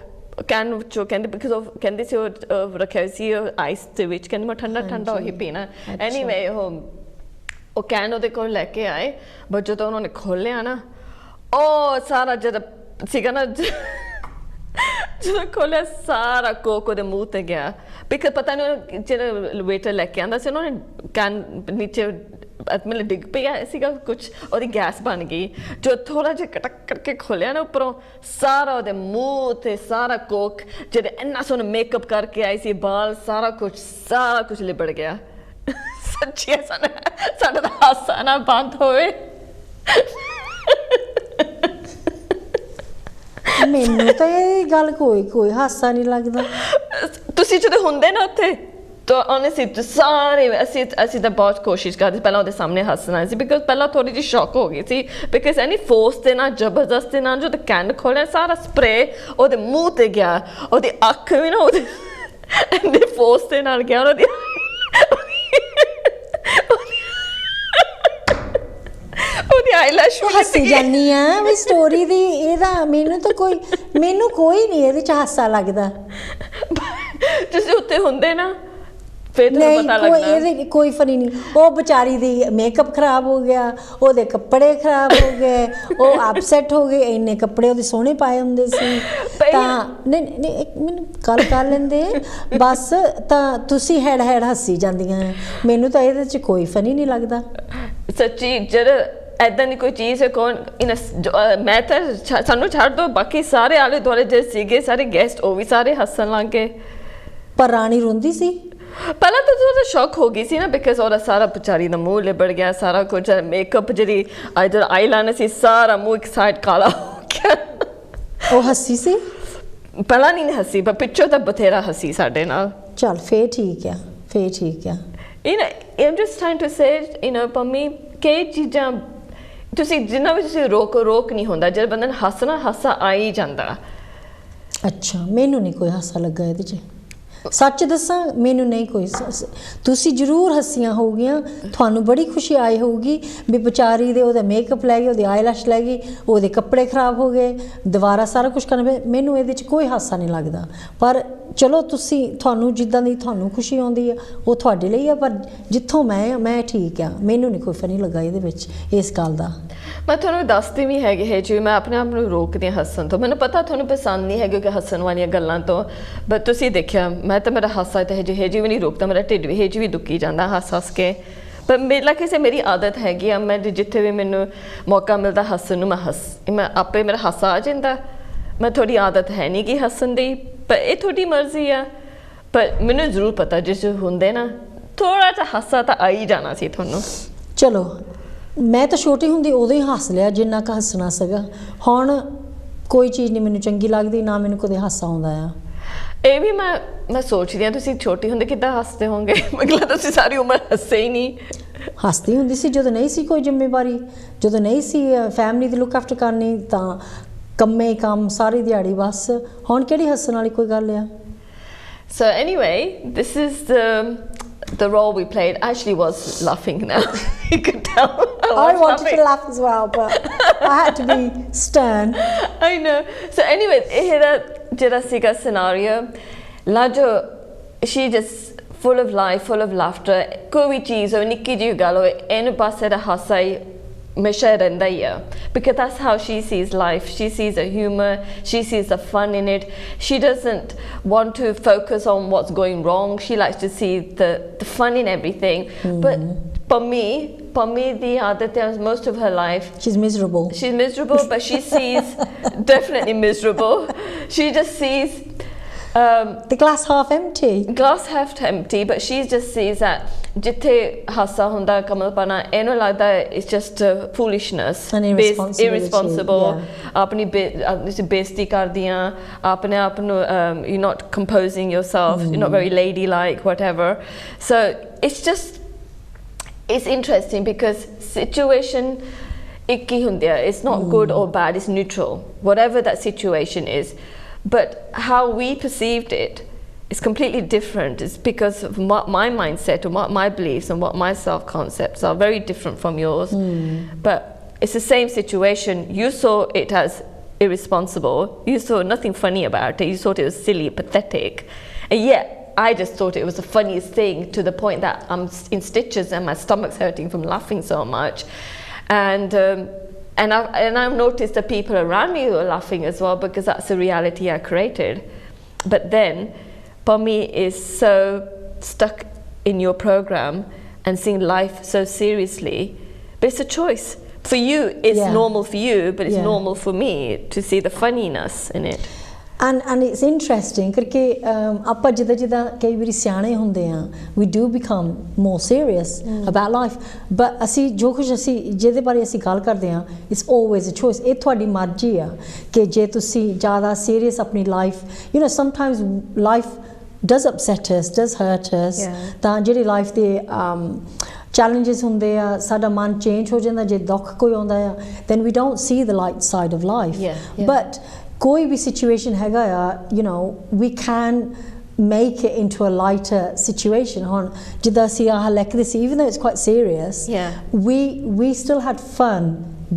ਕੈਨ ਵਿੱਚੋਂ ਕਹਿੰਦੇ ਬਿਕਾਜ਼ ਉਹ ਕਹਿੰਦੇ ਸੀ ਉਹ ਰੱਖਿਆ ਸੀ ਆਈਸ ਦੇ ਵਿੱਚ ਕਹਿੰਦੇ ਮੈਂ ਠੰਡਾ ਉਹੀ ਪੀਣਾ ਐਨੀਵੇ ਉਹ ਕੈਨ ਉਹਦੇ ਕੋਲ ਲੈ ਕੇ ਆਏ ਬਟ ਜਦੋਂ ਉਹਨਾਂ ਨੇ ਖੋਲਿਆ ਨਾ ਉਹ ਸਾਰਾ ਜਦ ਸੀਗਾ ਨਾ ਜਦੋਂ ਖੋਲਿਆ ਸਾਰਾ ਕੋਕ ਉਹਦੇ ਮੂੰਹ ਤੇ ਗਿਆ ਬਿਕਾਜ਼ ਪਤਾ ਨਹੀਂ ਜਿਹੜਾ ਵੇਟਰ ਲੈ ਕੇ ਆਂਦਾ ਸੀ ਉਹਨਾਂ ਨੇ ਕੈਨ ਨੀਚੇ ਮਤਲਬ ਡਿੱਗ ਪਿਆ ਸੀਗਾ ਕੁਛ ਉਹਦੀ ਗੈਸ ਬਣ ਗਈ ਜੋ ਥੋੜਾ ਜਿਹਾ ਕਟਕ ਕਰਕੇ ਖੋਲਿਆ ਨਾ ਉੱਪਰੋਂ ਸਾਰਾ ਉਹਦੇ ਮੂੰਹ ਤੇ ਸਾਰਾ ਕੋਕ ਜਿਹੜੇ ਇੰਨਾ ਸੋਹਣਾ ਮੇਕਅਪ ਕਰਕੇ ਆਈ ਸੀ ਬਾਲ ਸਾਰਾ ਕੁਛ ਲਿਬੜ ਗਿਆ ਸੱਚੀ ਸਾਡਾ ਤਾਂ ਹਾਸਾ ਨਾ ਬੰਦ ਹੋਵੇ ਮੈਨੂੰ ਤਾਂ ਇਹ ਗੱਲ ਕੋਈ ਹਾਸਾ ਨਹੀਂ ਲੱਗਦਾ ਤੁਸੀਂ ਜਦੋਂ ਹੁੰਦੇ ਨਾ ਉੱਥੇ ਤਾਂ honestly ਸਾਰੇ ਅਸੀਂ ਤਾਂ ਬਹੁਤ ਕੋਸ਼ਿਸ਼ ਕਰਦੇ ਪਹਿਲਾਂ ਉਹਦੇ ਸਾਹਮਣੇ ਹੱਸਣਾ ਸੀ ਬਿਕਾਜ਼ ਪਹਿਲਾਂ ਥੋੜੀ ਜਿਹੀ ਸ਼ੌਕ ਹੋ ਗਈ ਸੀ ਬਿਕਾਜ਼ ਐਨੀ ਫੋਰਸ ਤੇ ਨਾ ਜ਼ਬਰਦਸਤੀ ਨਾਲ ਜਦੋਂ ਕੈਨ ਖੋਲਿਆ ਸਾਰਾ ਸਪਰੇ ਉਹਦੇ ਮੂੰਹ ਤੇ ਗਿਆ ਉਹਦੀ ਅੱਖ ਵੀ ਨਾ ਉਹਦੇ ਐਨੇ ਫੋਰਸ ਤੇ ਨਾਲ ਗਿਆ ਉਹਦੀ ਆਈਲੈਸ਼ ਹੱਸੀ ਜਾਨੀ ਆ ਵੀ ਸਟੋਰੀ ਦੀ ਇਹਦਾ ਮੈਨੂੰ ਕੋਈ ਨਹੀਂ ਇਹਦੇ ਚ ਹਾਸਾ ਲੱਗਦਾ ਤੁਸੀਂ ਉੱਤੇ ਹੁੰਦੇ ਨਾ ਫਿਰ ਤੁਹਾਨੂੰ ਪਤਾ ਲੱਗਦਾ ਇਹਦੇ ਕੋਈ ਫਨੀ ਨਹੀਂ ਉਹ ਵਿਚਾਰੀ ਦੀ ਮੇਕਅਪ ਖਰਾਬ ਹੋ ਗਿਆ ਉਹਦੇ ਕੱਪੜੇ ਖਰਾਬ ਹੋ ਗਏ ਉਹ ਅਪਸੈਟ ਹੋ ਗਏ ਇੰਨੇ ਕੱਪੜੇ ਉਹਦੇ ਸੋਹਣੇ ਪਾਏ ਹੁੰਦੇ ਸੀ ਤਾਂ ਨਹੀਂ ਇੱਕ ਮੈਨੂੰ ਗੱਲ ਕਰ ਲੈਂਦੇ ਬਸ ਤਾਂ ਤੁਸੀਂ ਹੈਡ ਹੱਸੀ ਜਾਂਦੀਆਂ ਮੈਨੂੰ ਤਾਂ ਇਹਦੇ ਚ ਕੋਈ ਫਨੀ ਨਹੀਂ ਲੱਗਦਾ ਸੱਚੀ ਜਦ ਐਦਾਂ ਦੀ ਕੋਈ ਚੀਜ਼ ਹੈ ਕੌਣ ਮੈਂ ਤਾਂ ਸਾਨੂੰ ਛੱਡ ਦੋ ਬਾਕੀ ਸਾਰੇ ਆਲੇ ਦੁਆਲੇ ਜਿਹੜੇ ਸੀਗੇ ਸਾਰੇ ਗੈਸਟ ਉਹ ਵੀ ਸਾਰੇ ਹੱਸਣ ਲੱਗ ਗਏ ਪਰ ਰਾਣੀ ਰੋਂਦੀ ਸੀ ਪਹਿਲਾਂ ਤਾਂ ਥੋੜਾ ਸ਼ੌਕ ਹੋ ਗਈ ਸੀ ਨਾ ਬਿਕਾਜ਼ ਉਹਦਾ ਸਾਰਾ ਵਿਚਾਰੀ ਦਾ ਮੂੰਹ ਲਿਬੜ ਗਿਆ ਸਾਰਾ ਕੁਝ ਮੇਕਅਪ ਜਿਹੜੀ ਆਈਲਾਈਨਰ ਸੀ ਸਾਰਾ ਮੂੰਹ ਇੱਕ ਸਾਈਡ ਕਾਲਾ ਹੋ ਗਿਆ ਉਹ ਹੱਸੀ ਸੀ ਪਹਿਲਾਂ ਨਹੀਂ ਹੱਸੀ ਪਰ ਪਿੱਛੋਂ ਤਾਂ ਬਥੇਰਾ ਹੱਸੀ ਸਾਡੇ ਨਾਲ ਚੱਲ ਫੇਰ ਠੀਕ ਆ I'm just trying to say Pammi ਕਈ ਚੀਜ਼ਾਂ ਤੁਸੀਂ ਜਿੰਨਾ ਵੀ ਤੁਸੀਂ ਰੋਕ ਨਹੀਂ ਹੁੰਦਾ ਜਦ ਬੰਦੇ ਨੂੰ ਹੱਸਣਾ ਹਾਸਾ ਆ ਹੀ ਜਾਂਦਾ ਅੱਛਾ ਮੈਨੂੰ ਨਹੀਂ ਕੋਈ ਹਾਸਾ ਲੱਗਾ ਇਹਦੇ 'ਚ ਸੱਚ ਦੱਸਾਂ ਮੈਨੂੰ ਨਹੀਂ ਕੋਈ ਤੁਸੀਂ ਜ਼ਰੂਰ ਹੱਸੀਆਂ ਹੋਊਗੀਆਂ ਤੁਹਾਨੂੰ ਬੜੀ ਖੁਸ਼ੀ ਆਈ ਹੋਊਗੀ ਵੀ ਵਿਚਾਰੀ ਦੇ ਉਹਦਾ ਮੇਕਅਪ ਲੈ ਗਈ ਉਹਦੀ ਆਈਲੈਸ਼ ਲੈ ਗਈ ਉਹਦੇ ਕੱਪੜੇ ਖਰਾਬ ਹੋ ਗਏ ਦੁਬਾਰਾ ਸਾਰਾ ਕੁਝ ਕਰਨਾ ਪਿਆ ਮੈਨੂੰ ਇਹਦੇ 'ਚ ਕੋਈ ਹਾਸਾ ਨਹੀਂ ਲੱਗਦਾ ਪਰ ਚਲੋ ਤੁਹਾਨੂੰ ਜਿੱਦਾਂ ਦੀ ਤੁਹਾਨੂੰ ਖੁਸ਼ੀ ਆਉਂਦੀ ਆ ਉਹ ਤੁਹਾਡੇ ਲਈ ਆ ਪਰ ਜਿੱਥੋਂ ਮੈਂ ਠੀਕ ਆ ਮੈਨੂੰ ਨਹੀਂ ਕੋਈ ਫਨੀ ਲੱਗਾ ਇਹਦੇ ਵਿੱਚ ਇਸ ਗੱਲ ਦਾ ਮੈਂ ਤੁਹਾਨੂੰ ਦੱਸਦੀ ਵੀ ਹੈਗੀ ਜਿਵੇਂ ਮੈਂ ਆਪਣੇ ਆਪ ਨੂੰ ਰੋਕਦੀ ਹਾਂ ਹੱਸਣ ਤੋਂ ਮੈਨੂੰ ਪਤਾ ਤੁਹਾਨੂੰ ਪਸੰਦ ਨਹੀਂ ਹੈਗਾ ਕਿ ਹੱਸਣ ਵਾਲੀਆਂ ਗੱਲਾਂ ਤੋਂ ਬਟ ਤੁਸੀਂ ਦੇਖਿਆ ਮੈਂ ਤਾਂ ਮੇਰਾ ਹਾਸਾ ਤਾਂ ਜੀ ਵੀ ਨਹੀਂ ਰੋਕਦਾ ਮੇਰਾ ਢਿੱਡ ਵੀ ਦੁਖੀ ਜਾਂਦਾ ਹੱਸ ਕੇ ਪਰ ਮੇਰਾ ਕਿਸੇ ਮੇਰੀ ਆਦਤ ਹੈਗੀ ਆ ਮੈਂ ਜਿੱਥੇ ਵੀ ਮੈਨੂੰ ਮੌਕਾ ਮਿਲਦਾ ਹੱਸਣ ਨੂੰ ਮੈਂ ਆਪੇ ਮੇਰਾ ਹਾਸਾ ਆ ਜਾਂਦਾ ਮੈਂ ਥੋੜੀ ਆਦਤ ਹੈ ਨਹੀਂ ਕਿ ਹੱਸਣ ਦੀ ਪਰ ਇਹ ਤੁਹਾਡੀ ਮਰਜ਼ੀ ਆ ਪਰ ਮੈਨੂੰ ਜ਼ਰੂਰ ਪਤਾ ਜਿਸ ਹੁੰਦੇ ਨਾ ਥੋੜਾ ਜਿਹਾ ਹਾਸਾ ਤਾਂ ਆ ਹੀ ਜਾਣਾ ਸੀ ਤੁਹਾਨੂੰ ਚਲੋ ਮੈਂ ਤਾਂ ਛੋਟੀ ਹੁੰਦੀ ਉਦੋਂ ਹੀ ਹੱਸ ਲਿਆ ਜਿੰਨਾ ਕੁ ਹੱਸਣਾ ਸੀਗਾ ਹੁਣ ਕੋਈ ਚੀਜ਼ ਨਹੀਂ ਮੈਨੂੰ ਚੰਗੀ ਲੱਗਦੀ ਨਾ ਮੈਨੂੰ ਕਦੇ ਹਾਸਾ ਆਉਂਦਾ ਆ ਇਹ ਵੀ ਮੈਂ ਸੋਚਦੀ ਹਾਂ ਤੁਸੀਂ ਛੋਟੀ ਹੁੰਦੇ ਕਿੱਦਾਂ ਹੱਸਦੇ ਹੋਵੋਗੇ ਮਤਲਬ ਤੁਸੀਂ ਸਾਰੀ ਉਮਰ ਹੱਸੇ ਹੀ ਨਹੀਂ ਹੱਸਦੀ ਹੁੰਦੀ ਸੀ ਜਦੋਂ ਨਹੀਂ ਸੀ ਕੋਈ ਜ਼ਿੰਮੇਵਾਰੀ ਜਦੋਂ ਨਹੀਂ ਸੀ ਫੈਮਿਲੀ ਦੀ ਲੁੱਕ ਆਫਟਰ ਕਰਨੀ ਤਾਂ ਕੰਮੇ ਕੰਮ ਸਾਰੀ ਦਿਹਾੜੀ ਬਸ ਹੁਣ ਕਿਹੜੀ ਹੱਸਣ ਵਾਲੀ ਕੋਈ ਗੱਲ ਆ So anyway, this is the role we played. I actually was laughing now. You could tell. I wanted to laugh as well, but I had to be stern. I know. So anyway, jada siga scenario. Lajo, she just full of life, full of laughter. Koi bhi cheez ho, nikki ji gal ho, enu passe da hasai. Because that's how she sees life. She sees the humor, she sees the fun in it. She doesn't want to focus on what's going wrong. She likes to see the fun in everything. But for me the other things most of her life she's miserable but she sees definitely miserable. She just sees The glass half empty. Glass half empty, but she just sees that jithe hasa hunda kamal pana eno lagda it's just foolishness and irresponsible apni besti kar diyan apne aap nu you're not composing yourself, you're not very ladylike, whatever. So it's interesting because situation ikki hundiya, it's not good or bad, it's neutral, whatever that situation is. But how we perceived it is completely different. It's because of my mindset and what my beliefs and what my self-concepts are very different from yours. But it's the same situation. You saw it as irresponsible. You saw nothing funny about it. You thought it was silly, pathetic. And yet, I just thought it was the funniest thing, to the point that I'm in stitches and my stomach's hurting from laughing so much. And I've noticed the people around me who are laughing as well, because that's the reality I created. But then, Pami is so stuck in your program and seeing life so seriously. But it's a choice. For you, it's normal for you, but it's normal for me to see the funniness in it. And it's interesting because ਆਪਾਂ ਜਿੱਦਾਂ ਕਈ ਵਾਰੀ ਸਿਆਣੇ ਹੁੰਦੇ ਆ, we do become more serious about life, but ਅਸੀਂ ਜੋ ਕੁਝ ਅਸੀਂ ਜਿਹਦੇ ਬਾਰੇ ਅਸੀਂ ਗੱਲ ਕਰਦੇ ਆ, it's always a choice. ਇਹ ਤੁਹਾਡੀ ਮਰਜ਼ੀ ਆ ਕਿ ਜੇ ਤੁਸੀਂ ਜ਼ਿਆਦਾ serious ਆਪਣੀ life, you know, sometimes life does upset us, does hurt us, ਤਾਂ ਜਿਹੜੀ life ਦੇ challenges ਹੁੰਦੇ ਆ, ਸਾਡਾ ਮਨ change ਹੋ ਜਾਂਦਾ, ਜੇ ਦੁੱਖ ਕੋਈ ਆਉਂਦਾ ਆ, then we don't see the light side of life. But कोई भी situation हैगा या, you know, we can make it into a lighter situation. हन जिदा सी आह लेके सी, even though it's quite serious, we still had fun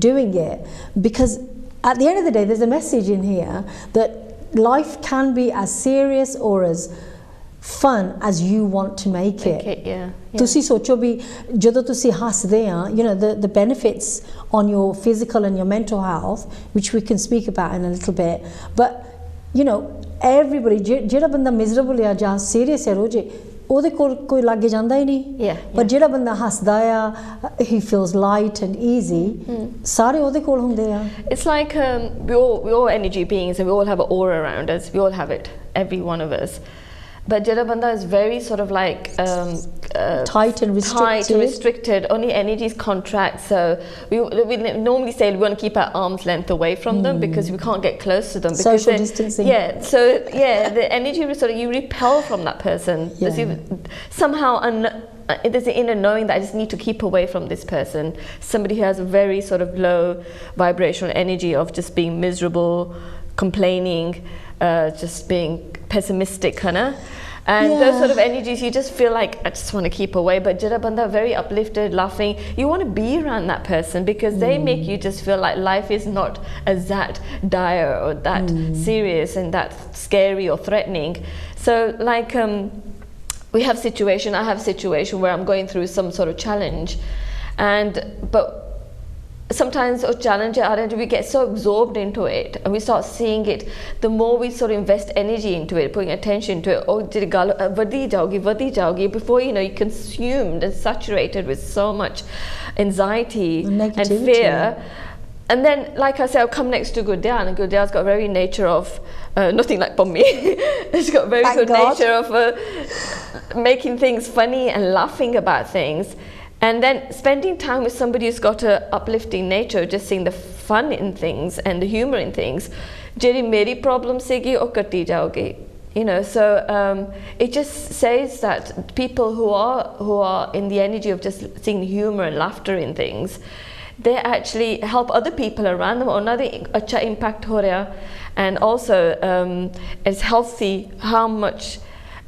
doing it, because at the end of the day there's a message in here that life can be as serious or as fun as you want to make it. ਤੁਸੀਂ ਸੋਚੋ ਵੀ ਜਦੋਂ ਤੁਸੀਂ ਹੱਸਦੇ ਆ, you know, the benefits on your physical and your mental health, which we can speak about in a little bit, but you know, everybody ਜਿਹੜਾ ਬੰਦਾ miserable ਆ ਜਾਂ serious ਹੈ ਰੋਜ਼, ਉਹਦੇ ਕੋਲ ਕੋਈ ਲਾਗੇ ਜਾਂਦਾ ਹੀ ਨਹੀਂ, ਪਰ ਜਿਹੜਾ ਬੰਦਾ ਹੱਸਦਾ ਆ, he feels light and easy, ਸਾਰੇ ਉਹਦੇ ਕੋਲ ਹੁੰਦੇ ਆ. It's like we're all energy beings and we all have an aura around us. We all have it, every one of us. But Jada Banda is very sort of like tight and restricted. Only energies contract. So we normally say we want to keep our arm's length away from them, because we can't get close to them. Social distancing. So the energy sort of, you repel from that person. Somehow there's an inner knowing that I just need to keep away from this person. Somebody who has a very sort of low vibrational energy of just being miserable, complaining, just being pessimistic, and those sort of energies, you just feel like I just want to keep away. But Jada Banda, very uplifted, laughing, you want to be around that person, because they make you just feel like life is not as that dire or that serious and that scary or threatening. So like I have a situation where I'm going through some sort of challenge, but sometimes a challenge we get so absorbed into it and we start seeing it. The more we sort of invest energy into it, putting attention to it, before you know, you're consumed and saturated with so much anxiety and fear. And then, like I said, I'll come next to Gurdya, and Gurdya's got a very nature of nothing like Pommi. It's got very good nature of making things funny and laughing about things. And then spending time with somebody who's got an uplifting nature, just seeing the fun in things and the humor in things. Jeri meri problem segi o katti jaoge. You know, so it just says that people who are in the energy of just seeing humor and laughter in things, they actually help other people around them. Another acha impact ho raha, and also it's healthy how much,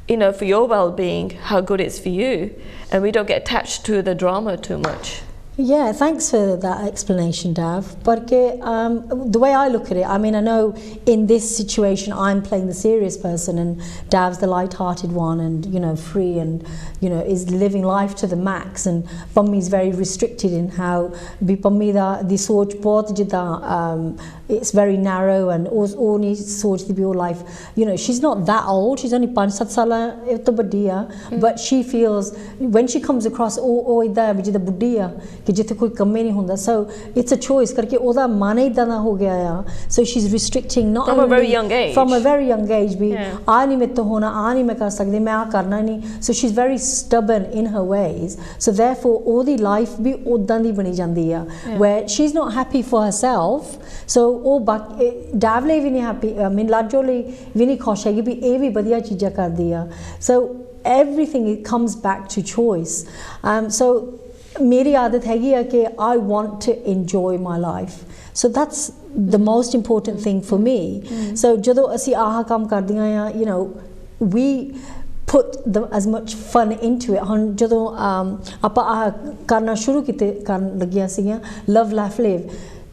you know, for your well-being, how good it's for you, and we don't get attached to the drama too much. Yeah, thanks for that explanation, Dav. But the way I look at it, I mean, I know in this situation I'm playing the serious person and Dav's the light-hearted one, and you know, free, and you know, is living life to the max. And Pammi's very restricted in how Pammi the soch bahut jida it's very narrow, and only soch the your life. You know, she's not that old. She's only 5-7 saala, but she feels when she comes across ida jida buddiya, कि जिथे कोई कम्मे नहीं होंदा so it's a choice करके ओदा मन ही इदां दा हो गया आ so she's restricting not from only a very young age from a very young age भी आ नहीं मैं तो होना आ नहीं मैं कर सकदी मैं आ करना नहीं so she's very stubborn in her ways so therefore ओदी life भी उदां दी बनी जांदी आ where she's not happy for herself so ओ डावले भी नहीं happy I mean लाजोली भी नहीं खुश है कि भी ए भी बढ़िया चीज़ां कर दिया so everything it comes back to choice so मेरी आदत हैगी है कि I want to enjoy my life so that's the most important thing for me so ਜਦੋਂ ਅਸੀਂ ਆਹ ਕੰਮ ਕਰਦੀਆਂ ਆ you know we put as much fun into it ਹੁਣ ਜਦੋਂ ਆਪਾਂ ਆਹ ਕਰਨਾ ਸ਼ੁਰੂ ਕੀਤੇ ਕਰਨ ਲੱਗੀਆਂ ਸੀਗੀਆਂ love laugh live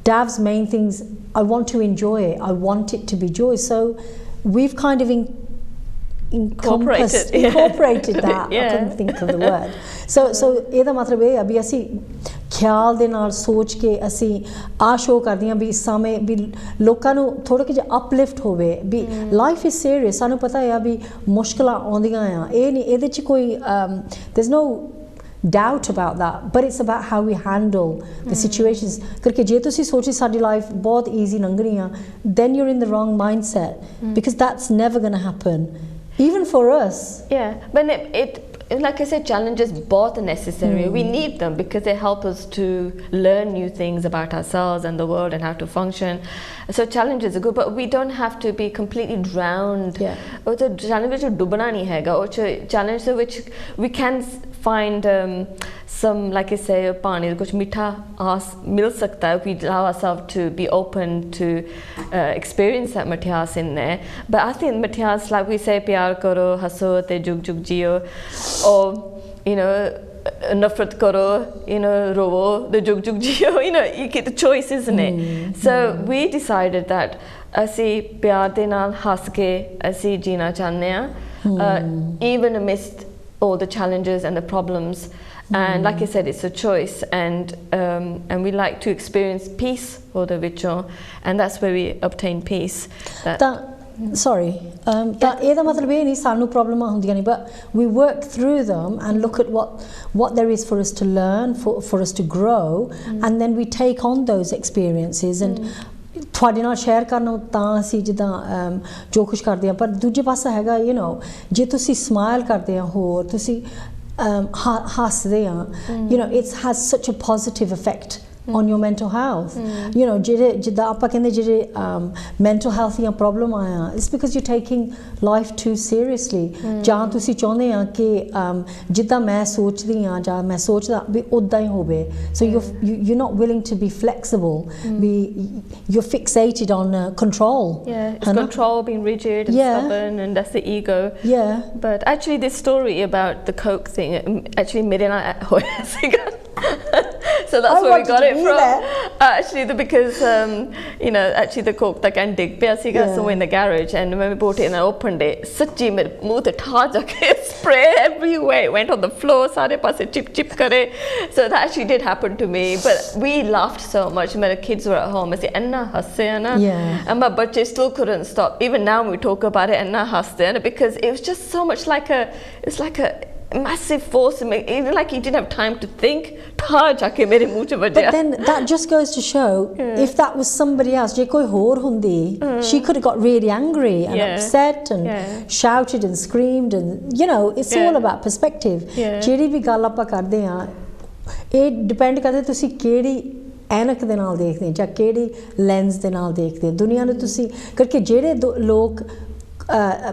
Dav's main things I want to enjoy it I want it to be joy so we've kind of incorporated that I couldn't think of the word so ਇਹਦਾ ਮਤਲਬ ਇਹ ਆ ਵੀ ਅਸੀਂ ਖਿਆਲ ਦੇ ਨਾਲ ਸੋਚ ਕੇ ਅਸੀਂ ਆ ਸ਼ੋ ਕਰਦੀਆਂ ਵੀ ਸਮੇਂ ਵੀ ਲੋਕਾਂ ਨੂੰ ਥੋੜਾ ਜਿਹਾ ਅਪਲਿਫਟ ਹੋਵੇ ਵੀ ਲਾਈਫ ਇਜ਼ ਸੀਰੀਅਸ ਸਾਨੂੰ ਪਤਾ ਹੈ ਵੀ ਮੁਸ਼ਕਲਾਂ ਆਉਂਦੀਆਂ ਆ ਇਹ ਨਹੀਂ ਇਹਦੇ 'ਚ ਕੋਈ there's no doubt about that but it's about how we handle the situations karke je tusi sochi sadi life bahut easy lang rahi ha then you're in the wrong mindset because that's never going to happen even for us but it like I said challenges both necessary we need them because they help us to learn new things about ourselves and the world and how to function so challenges are good but we don't have to be completely drowned or the challenge which dubna nahi hega or challenge which we can find some like I say pani kuch mitha mil sakta hai we allow ourselves to be open to experience that mithyas in there but I think mithyas like we say pyar karo haso te jug jug jiyo or you know nafrat karo you know rovo the jug jug jiyo you know you get the choice isn't it so we decided that ਅਸੀਂ ਪਿਆਰ ਦੇ ਨਾਲ ਹੱਸ ਕੇ ਅਸੀਂ ਜੀਣਾ ਚਾਹੁੰਦੇ ਹਾਂ even amidst all the challenges and the problems and like I said it's a choice and we like to experience peace for the vichon and that's where we obtain peace sorry ਤਾਂ ਇਹਦਾ ਮਤਲਬ ਇਹ ਨਹੀਂ ਸਾਨੂੰ ਪ੍ਰੋਬਲਮਾਂ ਹੁੰਦੀਆਂ ਨਹੀਂ but we work through them and look at what there is for us to learn for us to grow and then we take on those experiences and ਤੁਹਾਡੇ ਨਾਲ ਸ਼ੇਅਰ ਕਰਨਾ ਤਾਂ ਅਸੀਂ ਜਿੱਦਾਂ ਜੋ ਕੁਛ ਕਰਦੇ ਆ ਪਰ ਦੂਜੇ ਪਾਸੇ ਹੈਗਾ ਯੂ نو ਜੇ ਤੁਸੀਂ ਸਮਾਈਲ ਕਰਦੇ ਆ ਹੋਰ ਤੁਸੀਂ ਹੱਸਦੇ ਆ you نو it's has such a positive effect on your mental health you know jida apa kende jere mental health ya problem aaya it's because you're taking life too seriously ਜਾਂ ਤੁਸੀਂ ਚਾਹੁੰਦੇ ਆ ਕਿ ਜਿੱਦਾਂ ਮੈਂ ਸੋਚਦੀ ਆ ਜਾਂ ਮੈਂ ਸੋਚਦਾ ਵੀ ਉਦਾਂ ਹੀ ਹੋਵੇ so you're not willing to be flexible you're fixated on control it's control being rigid and stubborn and that's the ego but actually this story about the Coke thing actually mere naal hoya siga so that's where we got it from actually because you know actually the Coke that can dig pya siga somewhere in the garage and when we bought it and I opened it sachi mere muh te tha ja ke spray everywhere it went on the floor sare paase chip chip kare so that actually did happen to me but we laughed so much my kids were at home I said enna hasse na and my bache still couldn't stop even now when we talk about it enna hasse na because it was just so much like it's like a massive force even like he didn't have time to think but then that just goes to show if that was somebody else je koi hor hundi she could have got really angry and upset and shouted and screamed and you know it's all about perspective jehdi bhi gall aapa karde ha ਇਹ depend ਕਰਦੇ ਤੁਸੀਂ ਕਿਹੜੀ ਐਨਕ ਦੇ ਨਾਲ ਦੇਖਦੇ ਜਾਂ ਕਿਹੜੀ ਲੈਂਸ ਦੇ ਨਾਲ ਦੇਖਦੇ ਦੁਨੀਆ ਨੂੰ ਤੁਸੀਂ ਕਰਕੇ ਜਿਹੜੇ ਲੋਕ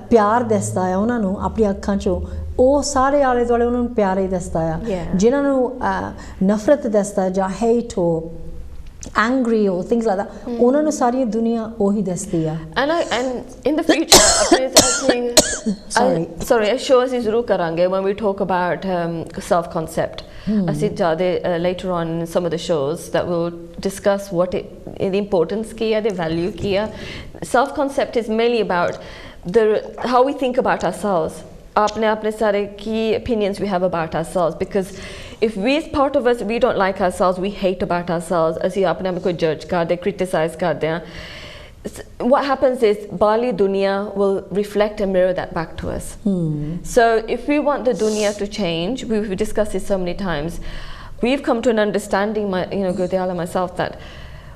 ਪਿਆਰ ਦਿਸਦਾ ਆ ਉਹਨਾਂ ਨੂੰ ਆਪਣੀ ਅੱਖਾਂ 'ਚੋਂ ਉਹ ਸਾਰੇ ਆਲੇ ਦੁਆਲੇ ਉਹਨਾਂ ਨੂੰ ਪਿਆਰ ਹੀ ਦਿਸਦਾ ਆ ਜਿਨ੍ਹਾਂ ਨੂੰ ਨਫ਼ਰਤ ਦਿਸਦਾ ਜਾਂ ਹੇਟ ਹੋ angry or things like that ਉਹਨਾਂ ਨੂੰ ਸਾਰੀ ਦੁਨੀਆ ਉਹੀ ਦਿਸਦੀ ਆ and in the future sorry show ਅਸੀਂ ਜ਼ਰੂਰ ਕਰਾਂਗੇ when we talk about self concept ਅਸੀਂ ਜ਼ਿਆਦਾ later on in some of the shows that will discuss what the importance ਕੀ ਹੈ the value ਕੀ ਹੈ self concept is mainly about how we think about ourselves apne sare key opinions we have about ourselves because if we as part of us we don't like ourselves we hate about ourselves assi apne aap ko judge karde criticize karde hain what happens is bali dunya will reflect and mirror that back to us so if we want the dunya to change we've discussed this so many times we've come to an understanding, Gurdiyala and myself, that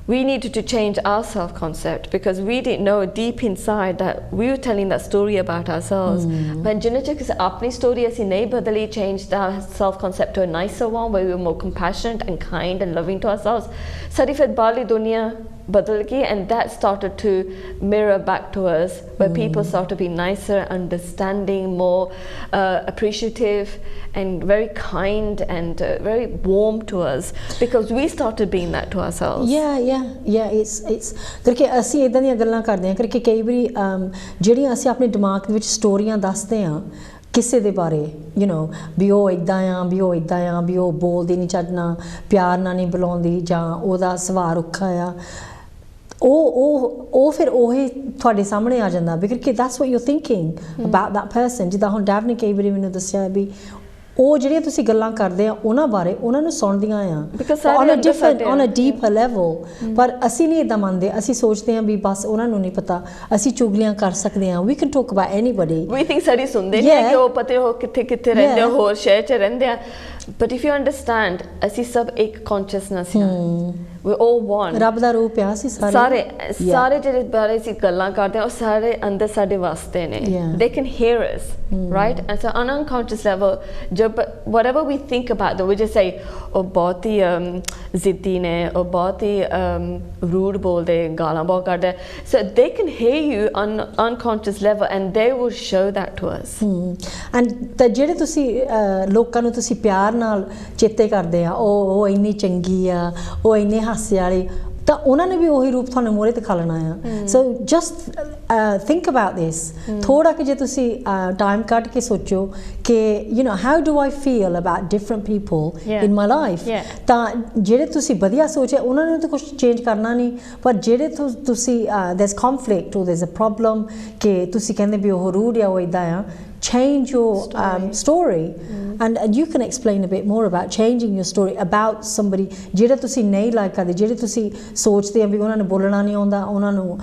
we needed to change our self-concept because we didn't know deep inside that we were telling that story about ourselves. But जिन्हें चक्कर अपनी story ऐसी नहीं बदली, changed our self-concept to a nicer one where we were more compassionate and kind and loving to ourselves. सारी फिर बाली दुनिया बदल गई, and that started to mirror back to us, where people started to be nicer, understanding, more appreciative, and very kind and very warm to us because we started being that to ourselves. Yeah, it's करके ਅਸੀਂ इदां ਦੀਆਂ ਗੱਲਾਂ ਕਰਦੇ ਹਾਂ करके ਕਈ ਵਾਰੀ ਜਿਹੜੀਆਂ ਅਸੀਂ ਆਪਣੇ ਦਿਮਾਗ ਦੇ ਵਿੱਚ ਸਟੋਰੀਆਂ ਦੱਸਦੇ ਹਾਂ ਕਿਸੇ ਦੇ ਬਾਰੇ ਵੀ ਉਹ ਇਦਾਂ ਆ ਵੀ ਉਹ ਇਦਾਂ ਆ ਵੀ ਉਹ ਬੋਲਦੀ ਨਹੀਂ ਚੱਜਣਾ ਪਿਆਰ ਨਾਲ ਨਹੀਂ ਬੁਲਾਉਂਦੀ ਜਾਂ ਉਹਦਾ ਸਵਾਰ ਔਖਾ ਆ ਉਹ ਫਿਰ ਉਹੀ ਤੁਹਾਡੇ ਸਾਹਮਣੇ ਆ ਜਾਂਦਾ because that's what you're thinking about that person ਜਿੱਦਾਂ ਹੁਣ ਡੈਵ ਨੇ ਕਈ ਵਾਰੀ ਮੈਨੂੰ ਦੱਸਿਆ ਵੀ ਉਹ ਜਿਹੜੀਆਂ ਤੁਸੀਂ ਗੱਲਾਂ ਕਰਦੇ ਆ ਉਹਨਾਂ ਬਾਰੇ ਉਹਨਾਂ ਨੂੰ ਸੁਣਦੀਆਂ ਆ on a deeper level ਪਰ ਅਸੀਂ ਨਹੀਂ ਇਦਾਂ ਮੰਨਦੇ ਅਸੀਂ ਸੋਚਦੇ ਆ ਵੀ ਬਸ ਉਹਨਾਂ ਨੂੰ ਨਹੀਂ ਪਤਾ ਅਸੀਂ ਚੁਗਲੀਆਂ ਕਰ ਸਕਦੇ ਆ we can talk about anybody we think ਸਾਰੀ ਸੁਣਦੇ ਨੇ ਕਿ ਉਹ ਪਤਾ ਹੋ ਕਿੱਥੇ ਕਿੱਥੇ ਰਹਿੰਦੇ ਹੋਰ ਸ਼ਹਿਰ 'ਚ ਰਹਿੰਦੇ ਆ but if you understand ਅਸੀਂ ਸਭ ਇੱਕ consciousness ਹਾਂ we all one ਰੱਬ ਦਾ ਰੂਪ ਆ ਅਸੀਂ ਸਾਰੇ ਜਿਹੜੇ ਬਾਰੇ ਅਸੀਂ ਗੱਲਾਂ ਕਰਦੇ ਆ ਉਹ ਸਾਰੇ ਅੰਦਰ ਸਾਡੇ ਵਾਸਤੇ ਨੇ they can hear us right and so on an unconscious level whatever we think about them we just say ਉਹ ਬਹੁਤ ਹੀ ਜ਼ਿੱਦੀ ਨੇ ਉਹ ਬਹੁਤ ਹੀ rude ਬੋਲਦੇ ਗਾਲਾਂ ਬਹੁਤ ਕੱਢਦੇ so they can hear you on unconscious level and they will show that to us and ਤਾਂ ਜਿਹੜੇ ਤੁਸੀਂ ਲੋਕਾਂ ਨੂੰ ਤੁਸੀਂ ਪਿਆਰ ਨਾਲ ਚੇਤੇ ਕਰਦੇ ਆ ਉਹ ਇੰਨੀ ਚੰਗੀ ਆ ਉਹ ਇੰਨੇ ਹਾਸੇ ਵਾਲੀ ਤਾਂ ਉਹਨਾਂ ਨੇ ਵੀ ਉਹੀ ਰੂਪ ਤੁਹਾਨੂੰ ਮੂਹਰੇ ਦਿਖਾ ਲੈਣਾ ਆ ਸੋ ਜਸਟ think about this ਥੋੜਾ ਕਿ ਜੇ ਤੁਸੀਂ ਟਾਈਮ ਕੱਢ ਕੇ ਸੋਚੋ ਕਿ how do I feel about different people in my life ਤਾਂ ਜਿਹੜੇ ਤੁਸੀਂ ਵਧੀਆ ਸੋਚੇ ਉਹਨਾਂ ਨੂੰ ਤਾਂ ਕੁਝ ਚੇਂਜ ਕਰਨਾ ਨਹੀਂ ਪਰ ਜਿਹੜੇ ਤੁਸੀਂ there's conflict or there's a problem ਕਿ ਤੁਸੀਂ ਕਹਿੰਦੇ ਵੀ ਉਹ rude ਆ ਉਹ ਇਦਾਂ ਆ change your story and you can explain a bit more about changing your story about somebody ਜਿਹੜੇ ਤੁਸੀਂ ਨਹੀਂ ਲਾਈਕ ਕਰਦੇ ਜਿਹੜੇ ਤੁਸੀਂ ਸੋਚਦੇ ਆ ਵੀ ਉਹਨਾਂ ਨੂੰ ਬੋਲਣਾ ਨਹੀਂ ਆਉਂਦਾ ਉਹਨਾਂ ਨੂੰ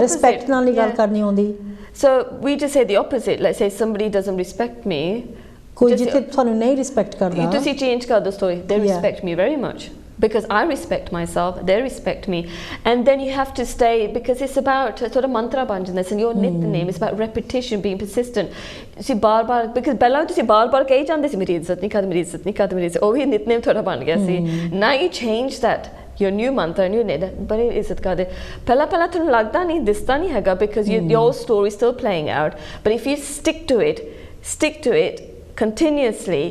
respect ਨਾਲ ਨਹੀਂ ਗੱਲ ਕਰਨੀ ਆਉਂਦੀ so we just say the opposite let's say somebody doesn't respect me ਕੋਈ ਜਿੱਥੇ ਤੁਹਾਨੂੰ ਨਹੀਂ ਰਿਸਪੈਕਟ ਕਰਦਾ ਤੁਸੀਂ change ਕਰ ਦੋ story they respect me very much because I respect myself, they respect me, and then you have to stay because it's about sort of mantra ban janda and your nickname is about repetition, being persistent. See bar because ਪਹਿਲਾਂ ਤੁਸੀਂ ਬਾਰ ਕਹੀ ਜਾਂਦੇ ਸੀ ਮੇਰੀ ਇੱਜ਼ਤ ਨਹੀਂ ਕਰਦੀ ਮੇਰੀ ਇੱਜ਼ਤ ਨਹੀਂ ਕਰਦੀ ਮੇਰੀ ਇੱਜ਼ਤ ਉਹ ਵੀ ਨਿਕਨੇਮ ਤੁਹਾਡਾ ਬਣ ਗਿਆ ਸੀ now you change that your new mantra new name ਬੜੀ ਇੱਜ਼ਤ ਕਰਦੇ ਪਹਿਲਾਂ ਤੁਹਾਨੂੰ ਲੱਗਦਾ ਨਹੀਂ ਦਿਸਦਾ ਨਹੀਂ ਹੈਗਾ because your story is still playing out but if you stick to it continuously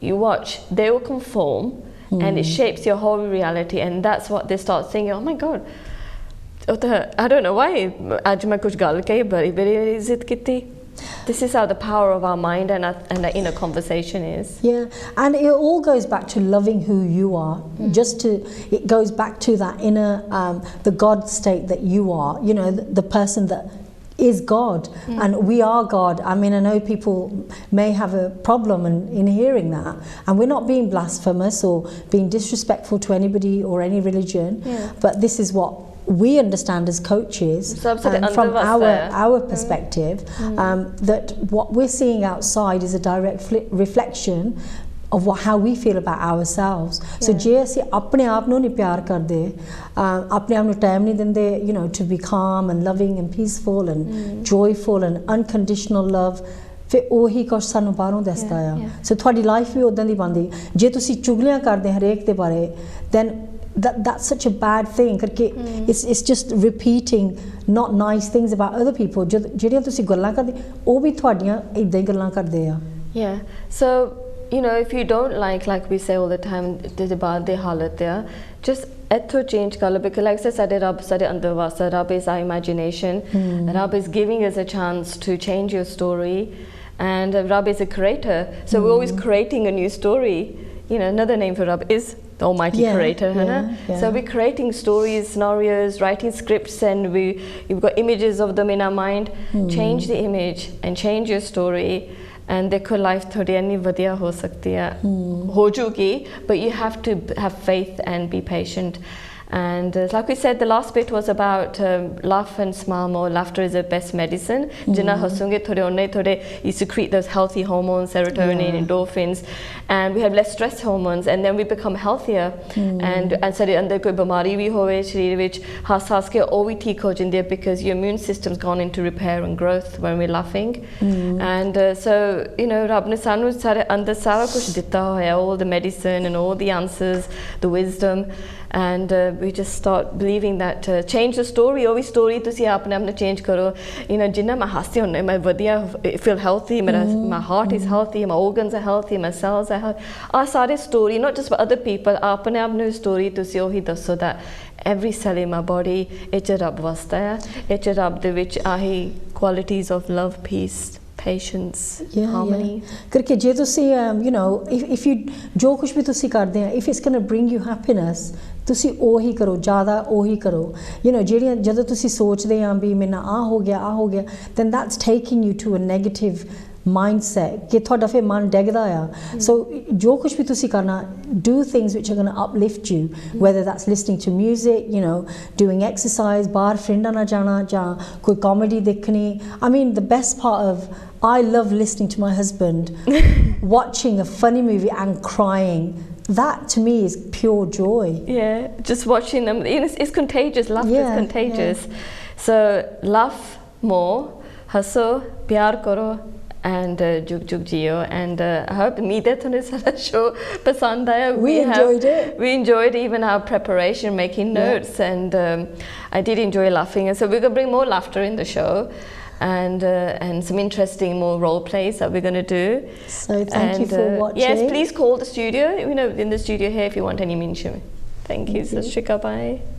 you watch they will conform and it shapes your whole reality and that's what they start thinking oh my god I don't know why आज मैं कुछ गाल कही बड़ी इज्जत कितनी this is how the power of our mind and the inner conversation is and it all goes back to loving who you are it goes back to that inner the God state that you are the person that is God and we are God. I mean I know people may have a problem in hearing that and we're not being blasphemous or being disrespectful to anybody or any religion but this is what we understand as coaches from our perspective that what we're seeing outside is a direct reflection of how we feel about ourselves so ਜੇ ਅਸੀਂ ਆਪਣੇ ਆਪ ਨੂੰ ਨਹੀਂ ਪਿਆਰ ਕਰਦੇ ਆਪਣੇ ਆਪ ਨੂੰ ਟਾਈਮ ਨਹੀਂ ਦਿੰਦੇ to be calm and loving and peaceful and joyful and unconditional love ਫਿਰ ਉਹੀ ਕੁਛ ਸਾਨੂੰ ਬਾਹਰੋਂ ਦਿਸਦਾ ਆ ਸੋ ਤੁਹਾਡੀ ਲਾਈਫ ਵੀ ਉਦਾਂ ਦੀ ਬਣਦੀ ਜੇ ਤੁਸੀਂ ਚੁਗਲੀਆਂ ਕਰਦੇ ਹਰੇਕ ਦੇ ਬਾਰੇ then that's such a bad thing ਕਰਕੇ it's just repeating not nice things about other people ਜਿਹੜੀਆਂ ਤੁਸੀਂ ਗੱਲਾਂ ਕਰਦੇ ਉਹ ਵੀ ਤੁਹਾਡੀਆਂ ਇਦਾਂ ਹੀ ਗੱਲਾਂ ਕਰਦੇ ਆ so if you don't like we say all the time the baad de halat ya just etho change kar lo because like sade rab sade andar wasa rab is our imagination rab is giving us a chance to change your story and rab is a creator so we're always creating a new story another name for rab is the almighty creator so we're creating stories scenarios writing scripts and you've got images of them in our mind change the image and change your story and देखो life थोड़ी अन्य वधिया हो सकती है हो चुकी but you have to have faith and be patient And like we said, the last bit was about laugh and smile more. Laughter is the best medicine. Jina hasunge thode onne thode you secrete those healthy hormones, serotonin, endorphins, and we have less stress hormones, and then we become healthier. And sare andar koi bimari bhi hove shareer vich has ke ਉਹ ਵੀ ਠੀਕ ਹੋ ਜਾਂਦੀ ਹੈ because your immune system's gone into repair and growth when we're laughing. And so you know ਰੱਬ ਨੇ ਸਾਨੂੰ ਸਾਰੇ ਅੰਦਰ ਸਾਰਾ ਕੁਝ ਦਿੱਤਾ ਹੋਇਆ, all the medicine and all the answers, the wisdom, and we just start believing that change the story. ਉਹ ਵੀ story ਤੁਸੀਂ ਆਪਣੇ ਆਪ ਨੂੰ change ਕਰੋ. You know ਜਿੰਨਾ ਮੈਂ ਹੱਸਦੀ ਹੁੰਦੀ ਮੈਂ ਵਧੀਆ feel healthy, my heart is healthy, my organs are healthy, my cells are healthy. ਆ ਸਾਰੇ story not just for other people, ਆਪਣੇ ਆਪ ਨੂੰ story ਤੁਸੀਂ ਉਹੀ ਦੱਸੋ that every cell in my body ਇਹ 'ਚ ਰੱਬ ਵਸਦਾ ਹੈ, ਇਹ 'ਚ ਰੱਬ ਦੇ ਵਿੱਚ ਆਹੀ qualities of love, peace, patience, harmony. Karke je tusi you know if you jo kuch bhi tusi karde hain, if it's going to bring you happiness, तुसी ओही करो, ज़्यादा ओही करो. You know जेड़ियां जदों तुसी सोचदे आ भी मेरे नाल आ हो गया, then that's taking you to a negative mindset कि थोड़ा फिर मन डगदा आ. So जो कुछ भी तुसी करना, do things which are going to uplift you, whether that's listening to music, you know, doing exercise, बाहर फ्रेंडां नाल जाना, ਜਾਂ कोई कॉमेडी देखनी. I mean the best part of I love listening to my husband watching a funny movie and crying. That to me is pure joy. Yeah, just watching them, it's contagious. Laughter is contagious. So laugh more, haso, pyar karo, and jug jug jiyo. And I hope meet thone sara show pasand aaya. We enjoyed it. We enjoyed even our preparation, making notes, and I did enjoy laughing. And so we're going to bring more laughter in the show. And some interesting more role plays that we're going to do. So thank you for watching. Yes, please call the studio. You know, in the studio here if you want any mention. Thank you. So Shika, bye.